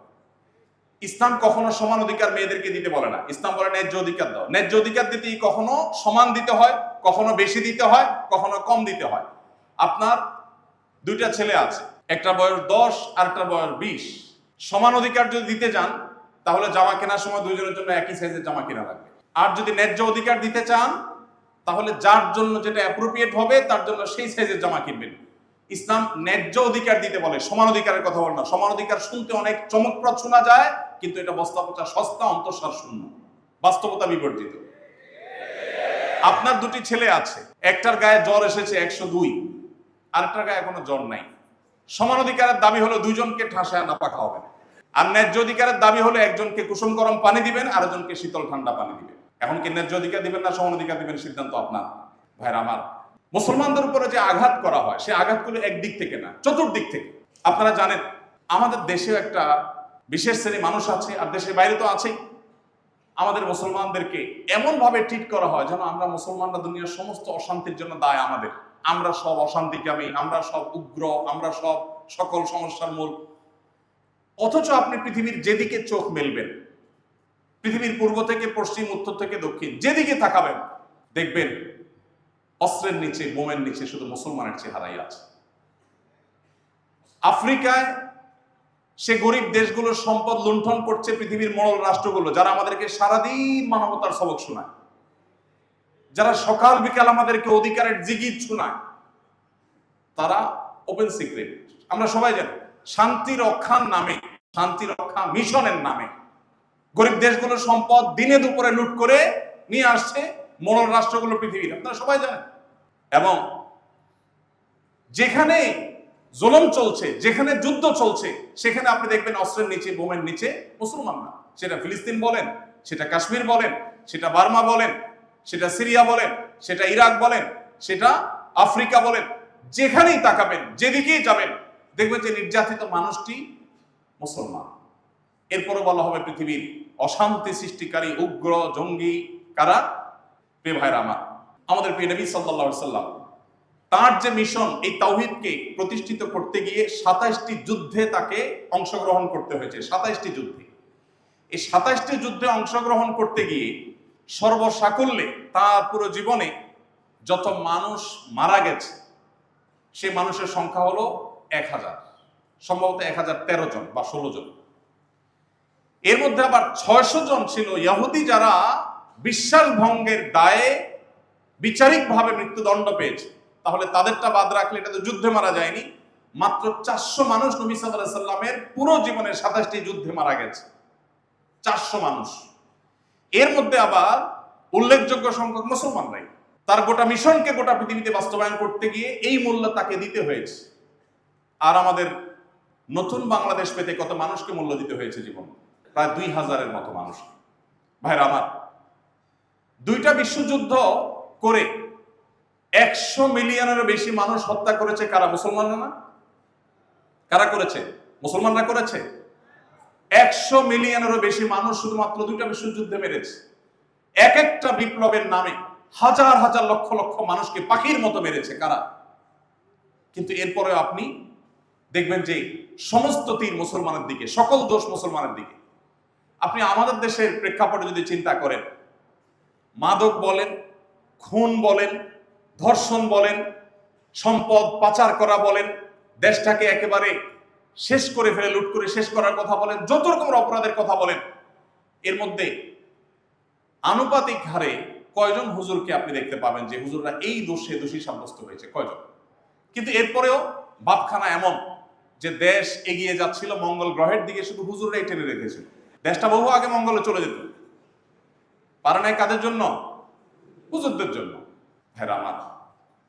ইসলাম কখনো সমান অধিকার মেয়েদেরকে দিতে বলে না, ইসলাম বলে ন্যায্য অধিকার দাও। ন্যায্য অধিকার দিতেই কখনো সমান দিতে হয়, কখনো বেশি দিতে হয়, কখনো কম দিতে হয়। আপনার 2টা ছেলে আছে, একটা বয়স 10 আর একটা বয়স 20। সমান অধিকার যদি দিতে যান তাহলে জামা কেনার সময় দুইজনের জন্য একই সাইজের জামা কেনা লাগবে। আর যদি ন্যায্য অধিকার দিতে চান তাহলে যার জন্য যেটা অ্যাপ্রোপ্রিয়েট হবে তার জন্য সেই সাইজের জামা কিনবেন। ইসলাম ন্যায্য অধিকার দিতে বলে, সমান অধিকারের কথা বলে না। সমান অধিকার শুনতে অনেক চমকপ্রদ শোনা যায়, কিন্তু এটা বস্তাপচা সস্তা, অন্তঃসার শূন্য, বাস্তবতা বিবর্জিত। আপনার 2টি ছেলে আছে, একটার গায়ে জ্বর এসেছে 102, আরেকটার গায়ে এখনো জ্বর নাই। সমান অধিকারের দাবি হলো 2জনকে ঠাসায় নাপা খাওয়াবেন, আর ন্যায্য অধিকারের দাবি হলো একজনকে কুসুম গরম পানি দিবেন, আরেকজনকে শীতল ঠান্ডা পানি দিবেন। এখন কি ন্যায্য অধিকার দিবেন না সমান অধিকার দিবেন, সিদ্ধান্ত আপনার। ভাইরা আমার, মুসলমানদের উপরে যে আঘাত করা হয় সে আঘাতগুলো একদিক থেকে না, চতুর্দিক থেকে। আপনারা জানেন আমাদের দেশেও একটা বিশেষ শ্রেণী মানুষ আছে, আর দেশের বাইরে তো আছেই। আমাদের মুসলমানদেরকে এমন ভাবে ট্রিট করা হয় যেন আমরা মুসলমানরা দুনিয়ার সমস্ত অশান্তির জন্য দায় আমাদের, আমরা সব অশান্তিকামী, আমরা সব উগ্র, আমরা সব সকল সমস্যার মূল। অথচ আপনি পৃথিবীর যেদিকে চোখ মেলবেন, পৃথিবীর পূর্ব থেকে পশ্চিম, উত্তর থেকে দক্ষিণ, যেদিকে তাকাবেন দেখবেন অস্ত্রের নিচে, বোমের নিচে শুধু মুসলমানের চেহারাই আছে। আফ্রিকায় সে গরিব দেশগুলোর সম্পদ লুণ্ঠন করছে পৃথিবীর মোড়ল রাষ্ট্রগুলো, যারা আমাদেরকে সারাদিন মানবতার সবক শোনায়, যারা সকাল বিকাল আমাদেরকে অধিকারের জিগির শোনায়। তারা ওপেন সিক্রেট, আমরা সবাই জানি, শান্তি রক্ষার নামে, শান্তি রক্ষা মিশনের নামে গরিব দেশগুলোর সম্পদ দিনে দুপুরে লুট করে নিয়ে আসছে মোড়ল রাষ্ট্রগুলো পৃথিবীর, আপনারা সবাই জানেন। এবং যেখানে জুলুম চলছে, যেখানে যুদ্ধ চলছে, সেখানে আপনি দেখবেন অস্ত্রের নিচে, বোমের নিচে মুসলমান না। সেটা ফিলিস্তিন বলেন, সেটা কাশ্মীর বলেন, সেটা বার্মা বলেন, সেটা সিরিয়া বলেন, সেটা ইরাক বলেন, সেটা আফ্রিকা বলেন, যেখানেই তাকাবেন, যেদিকেই যাবেন দেখবেন যে নির্যাতিত মানুষটি মুসলমান। এরপরও বলা হবে পৃথিবীর অশান্তি সৃষ্টিকারী উগ্র জঙ্গি কারা? প্রিয় ভাইরা আমার, আমাদের প্রিয় নবী সাল্লাল্লাহু আলাইহি সাল্লাম তার যে মিশন, এই তাওহীদকে প্রতিষ্ঠিত করতে গিয়ে 27টি যুদ্ধে তাকে অংশগ্রহণ করতে হয়েছে। 27টি যুদ্ধে, এই 27টি যুদ্ধে অংশগ্রহণ করতে গিয়ে সর্বসাকুল্যে তার পুরো জীবনে যত মানুষ মারা গেছে সে মানুষের সংখ্যা হলো 1000, সম্ভবত 1013 জন বা 16 জন। এর মধ্যে আবার 600 জন ছিল ইহুদি, যারা বিশ্বাস ভঙ্গের দায়ে বিচারিকভাবে মৃত্যুদণ্ড পেয়েছে। তাহলে তাদেরটা বাদ রাখলে এটা তো যুদ্ধে মারা যায়নি, মাত্র 400 মানুষ নবী সাল্লাল্লাহু আলাইহি সাল্লামের পুরো জীবনের 27টি যুদ্ধে মারা গেছে। 400 মানুষ। এর মধ্যে আবার উল্লেখযোগ্য সংখ্যক মুসলমানরাই। তার গোটা মিশনকে গোটা পৃথিবীতে বাস্তবায়ন করতে গিয়ে এই মূল্য তাকে দিতে হয়েছে। আর আমাদের নতুন বাংলাদেশ পেতে কত মানুষকে মূল্য দিতে হয়েছে জীবন? প্রায় 2000-এর মতো মানুষ। ভাইরা আমার, 2টা বিশ্বযুদ্ধ করে 100 মিলিয়নেরও বেশি মানুষ হত্যা করেছে কারা? মুসলমানরা না? কারা করেছে? মুসলমানরা করেছে। 100 মিলিয়নেরও বেশি মানুষ শুধুমাত্র 2টা বিশ্বযুদ্ধে মেরেছে। এক একটা বিপ্লবের নামে হাজার হাজার লক্ষ লক্ষ মানুষকে পাখির মতো মেরেছে কারা? কিন্তু এরপরে আপনি দেখবেন যে সমস্ত তীর মুসলমানের দিকে, সকল দোষ মুসলমানের দিকে। আপনি আমাদের দেশের প্রেক্ষাপটে যদি চিন্তা করেন, মাদক বলেন, খুন বলেন, ধর্ষণ বলেন, সম্পদ পাচার করা বলেন, দেশটাকে একেবারে শেষ করে ফেলে লুট করে শেষ করার কথা বলেন, যত রকমের অপরাধের কথা বলেন, এর মধ্যে আনুপাতিক হারে কয়জন হুজুরকে আপনি দেখতে পাবেন যে হুজুররা এই দোষে দোষী সাব্যস্ত হয়েছে? কয়জন? কিন্তু এরপরেও বাপখানা এমন যে দেশ এগিয়ে যাচ্ছিল মঙ্গল গ্রহের দিকে, শুধু হুজুররাই টেনে রেখেছিল। দেশটা বহু আগে মঙ্গলে চলে যেত। পারে নাই কাদের জন্য? হুজুরদের জন্য। হ্যাঁ আমার,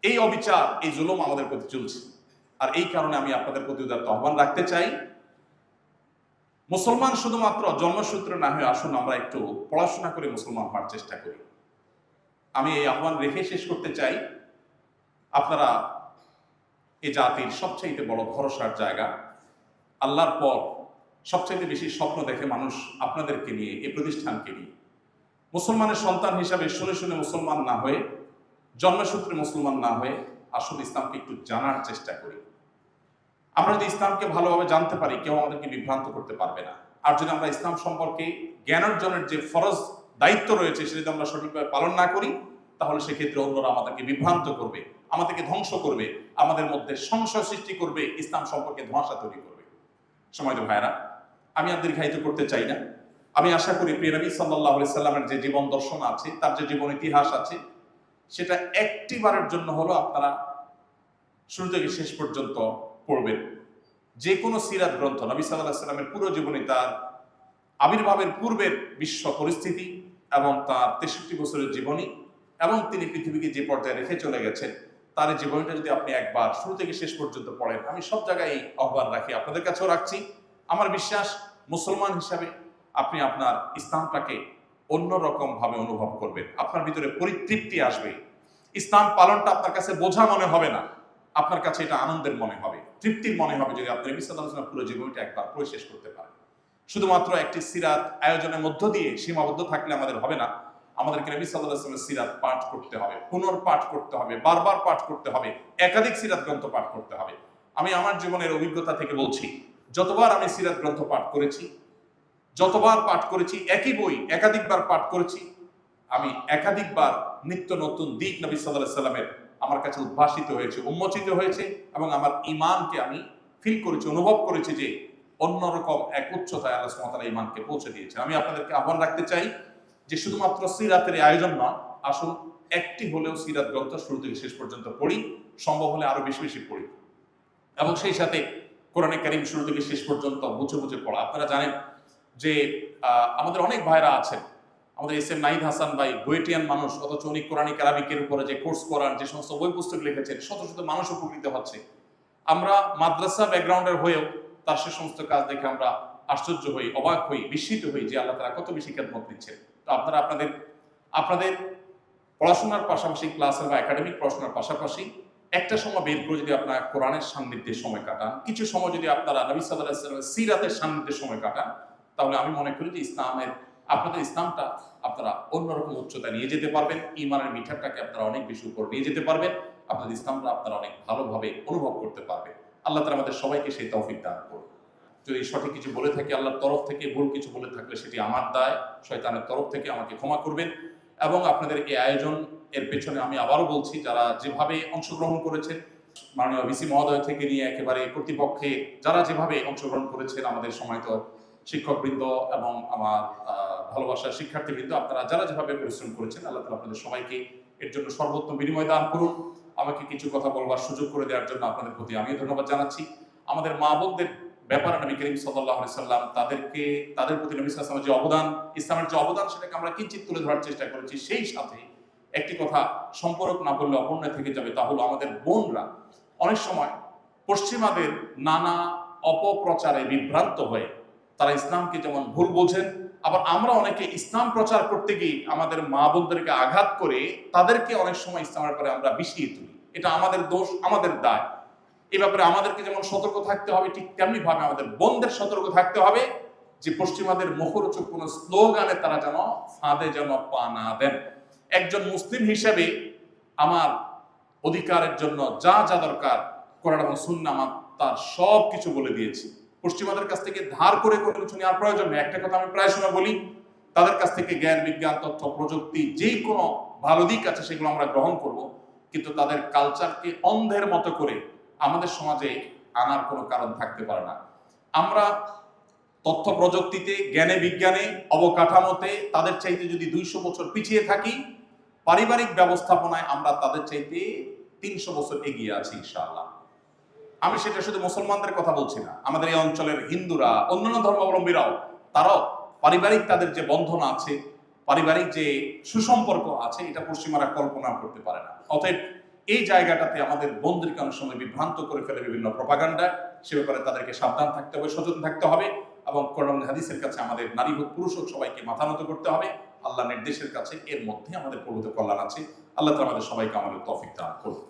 এই অবিচার, এই জুলুম আমাদের প্রতি চলছে। আর এই কারণে আমি আপনাদের প্রতি উদারত আহ্বান রাখতে চাই, মুসলমান শুধুমাত্র জন্মসূত্রে না হয়ে আসুন আমরা একটু পড়াশোনা করে মুসলমান হওয়ার চেষ্টা করি। আমি এই আহ্বান রেখে শেষ করতে চাই, আপনারা এই জাতির সবচাইতে বড় ভরসার জায়গা, আল্লাহর পর সবচাইতে বেশি স্বপ্ন দেখে মানুষ আপনাদেরকে নিয়ে, এই প্রতিষ্ঠানকে নিয়ে। মুসলমানের সন্তান হিসাবে শুনে শুনে মুসলমান না হয়ে, জন্মসূত্রে মুসলমান না হয়ে আসলে ইসলামকে একটু জানার চেষ্টা করি। আমরা যদি ইসলামকে ভালোভাবে জানতে পারি, কেউ আমাদেরকে বিভ্রান্ত করতে পারবে না। আর যদি আমরা ইসলাম সম্পর্কে জ্ঞান অর্জনের যে ফরজ দায়িত্ব রয়েছে সেটা যদি আমরা সঠিকভাবে পালন না করি, তাহলে সেক্ষেত্রে অন্যরা আমাদেরকে বিভ্রান্ত করবে, আমাদেরকে ধ্বংস করবে, আমাদের মধ্যে সংশয় সৃষ্টি করবে, ইসলাম সম্পর্কে ধোঁয়াশা তৈরি করবে। সময়ত ভাইরা, আমি আর দীর্ঘায়িত করতে চাই না। আমি আশা করি প্রিয় নবী সাল্লাল্লাহু আলাইহি সাল্লামের যে জীবন দর্শন আছে, তার যে জীবন ইতিহাস আছে, সেটা একটি বারের জন্য হলো আপনারা শুরু থেকে শেষ পর্যন্ত পড়বেন। যে কোনো সিরাত গ্রন্থ, নবী সাল্লাল্লাহু আলাইহি সাল্লামের পুরো জীবনী, তার আবির্ভাবের পূর্বের বিশ্ব পরিস্থিতি এবং তার 63 বছরের জীবনী এবং তিনি পৃথিবীকে যে পর্যায়ে রেখে চলে গেছেন, তার এই জীবনীটা যদি আপনি একবার শুরু থেকে শেষ পর্যন্ত পড়েন, আমি সব জায়গায় এই আহ্বান রাখি, আপনাদের কাছেও রাখছি। আমার বিশ্বাস, মুসলমান হিসাবে আপনি আপনার ইসলামটাকে অন্যরকম ভাবে অনুভব করবেন। আপনার ভিতরে পরিতৃপ্তি আসবে। ইসলাম পালনটা আপনার কাছে বোঝা মনে হবে না, আপনার কাছে এটা আনন্দের মনে হবে, তৃপ্তির মনে হবে, যদি আপনি নবী সাল্লাল্লাহু আলাইহি ওয়াসাল্লাম পুরো জীবনটা একবার পড়ে শেষ করতে পারেন। শুধুমাত্র একটি সিরাত আয়োজনের মধ্য দিয়ে সীমাবদ্ধ থাকলে আমাদের হবে না। আমাদেরকে নবী সাল্লাল্লাহু আলাইহি ওয়াসাল্লামের সিরাত পাঠ করতে হবে, পুনর্পাঠ করতে হবে, বারবার পাঠ করতে হবে, একাধিক সিরাত গ্রন্থ পাঠ করতে হবে। আমি আমার জীবনের অভিজ্ঞতা থেকে বলছি, যতবার আমি সিরাত গ্রন্থ পাঠ করেছি, যতবার পাঠ করেছি, একই বই একাধিকবার পাঠ করেছি, আমি একাধিকবার নিত্য নতুন দিক নবী সাল্লাল্লাহু আলাইহি ওয়াসাল্লামের আমার কাছে উদ্ভাসিত হয়েছে, উন্মোচিত হয়েছে, এবং আমার ঈমানকে আমি ফিল করেছি, অনুভব করেছি যে অন্যরকম এক উচ্চতায় আল্লাহ সুবহানাহু ওয়া তাআলা ঈমানকে পৌঁছে দিয়েছেন। আমি আপনাদেরকে আহ্বান রাখতে চাই যে শুধুমাত্র সিরাতের আয়োজন নয়, আসুন একটি হলেও সিরাত গ্রন্থ শুরু থেকে শেষ পর্যন্ত পড়ি, সম্ভব হলে আরো বেশি বেশি পড়ি, এবং সেই সাথে কোরআনে কারীম শুরু থেকে শেষ পর্যন্ত বুঝে বুঝে পড়া। আপনারা জানেন যে আমাদের অনেক ভাইরা আছেন, আমাদের এস এম নাহিদ হাসান ভাই বুয়েটিয়ান মানুষ, অথচ উনি কোরআনিক আরাবিকের উপরে যে কোর্স করান, যে সমস্ত বই পুস্তক লিখেছেন, শত শত মানুষ উপকৃত হচ্ছে। আমরা মাদ্রাসা ব্যাকগ্রাউন্ডের হয়েও তার সে সমস্ত কাজ দেখে আমরা আশ্চর্য হই, অবাক হই, বিস্মিত হই যে আল্লাহ তাআলা কত বেশি খেদমত দিচ্ছেন। তো আপনারা আপনাদের পড়াশোনার পাশাপাশি, ক্লাসের বা একাডেমিক পড়াশোনার পাশাপাশি একটা সময় বের করে যদি আপনারা কোরআনের সান্নিধ্যে সময় কাটান, কিছু সময় যদি আপনারা নবী সাল্লাল্লাহু আলাইহি ওয়াসাল্লামের সিরাতের সান্নিধ্যে সময় কাটান, তাহলে আমি মনে করি যে আপনাদের ইসলামটা আপনারা অন্যরকম উচ্চতায় নিয়ে যেতে পারবেন, ঈমানের মিঠাটাকে আপনারা অনেক বেশি উপর নিয়ে যেতে পারবেন, আপনাদের ইসলামটা আপনারা অনেক ভালোভাবে অনুভব করতে পারবেন। আল্লাহ তাআলা আমাদের সবাইকে সেই তৌফিক দান করুন। যদি সঠিক কিছু বলে থাকি আল্লাহর তরফ থেকে, ভুল কিছু বলে থাকলে সেটি আমার দায়, শয়তানের তরফ থেকে আমাকে ক্ষমা করবেন। এবং আপনাদের এই আয়োজন এর পেছনে আমি আবারও বলছি, যারা যেভাবে অংশগ্রহণ করেছেন, মাননীয় ভিসি মহোদয় থেকে নিয়ে একেবারে কর্তৃপক্ষে যারা যেভাবে অংশগ্রহণ করেছেন, আমাদের সময়ত শিক্ষকবৃন্দ এবং আমার ভালোবাসার শিক্ষার্থীবৃন্দ, আপনারা যারা যেভাবে পরিশ্রম করেছেন, আল্লাহ তাআলা আপনাদের সবাইকে এর জন্য সর্বোত্তম বিনিময় দান করুন। আমাকে কিছু কথা বলবার সুযোগ করে দেওয়ার জন্য আপনাদের প্রতি আমিও ধন্যবাদ জানাচ্ছি। আমাদের মা বোনদের ব্যাপারে নবী করিম সাল্লাল্লাহু আলাইহি সাল্লাম তাদের প্রতি নবী সাল্লাল্লাহু আলাইহি ওয়াসাল্লামের যে অবদান, ইসলামের যে অবদান, সেটাকে আমরা কিঞ্চিত তুলে ধরার চেষ্টা করেছি। সেই সাথে একটি কথা সম্পর্ক না বললে অপূর্ণ থেকে যাবে, তা হলো আমাদের বোনরা অনেক সময় পশ্চিমাদের নানা অপপ্রচারে বিভ্রান্ত হয়ে তারা ইসলামকে যেমন ভুল বোঝেন, আবার আমরা অনেকে ইসলাম প্রচার করতে গিয়ে আমাদের মা বোনদেরকে আঘাত করে তাদেরকে অনেক সময় ইসলামের পরে আমরা বিষিয়ে তুলি। এটা আমাদের দোষ, আমাদের দায়। এই ব্যাপারে আমাদেরকে যেমন সতর্ক থাকতে হবে, ঠিক তেমনি ভাবে আমাদের বোনদের সতর্ক থাকতে হবে যে পশ্চিমাদের মুখরোচক কোন স্লোগানে তারা যেন ফাঁদে যেন পা না দেন। একজন মুসলিম হিসেবে আমার অধিকারের জন্য যা যা দরকার কোরআন এবং সুন্নাহ আমার তার সব কিছু বলে দিয়েছি। পশ্চিমাদের কাছ থেকে ধার করে কোনো কিছু নেওয়ার প্রয়োজন নেই। একটা কথা আমি প্রায় সময় বলি, তাদের কাছ থেকে জ্ঞান, বিজ্ঞান, তথ্য, প্রযুক্তি যেই কোনো ভালো দিক আছে সেগুলো আমরা গ্রহণ করব, কিন্তু তাদের কালচারকে অন্ধের মতো করে আমাদের সমাজে আনার কোনো কারণ থাকতে পারে না। আমরা তথ্য প্রযুক্তিতে, জ্ঞানে, বিজ্ঞানে, অবকাঠামোতে তাদের চাইতে যদি 200 বছর পিছিয়ে থাকি, পারিবারিক ব্যবস্থাপনায় আমরা তাদের চাইতে 300 বছর এগিয়ে আছি ইনশাআল্লাহ। আমি সেটা শুধু মুসলমানদের কথা বলছি না, আমাদের এই অঞ্চলের হিন্দুরা, অন্যান্য ধর্মাবলম্বীরাও, তারাও পারিবারিক তাদের যে বন্ধন আছে, পারিবারিক যে সুসম্পর্ক আছে, এটা পশ্চিমারা কল্পনা করতে পারে না। অতএব এই জায়গাটাতে আমাদের বোনদেরকে অনেক সময় বিভ্রান্ত করে ফেলে বিভিন্ন প্রপাগান্ডা। সে ব্যাপারে তাদেরকে সাবধান থাকতে হবে, সচেতন থাকতে হবে, এবং কোরআন হাদিসের কাছে আমাদের নারী হোক পুরুষ হোক সবাইকে মাথা নত করতে হবে। আল্লাহ নির্দেশের কাছে এর মধ্যে আমাদের প্রভূত কল্যাণ আছে। আল্লাহ তাআলা আমাদের সবাইকে আমাদের তৌফিক দান করুন।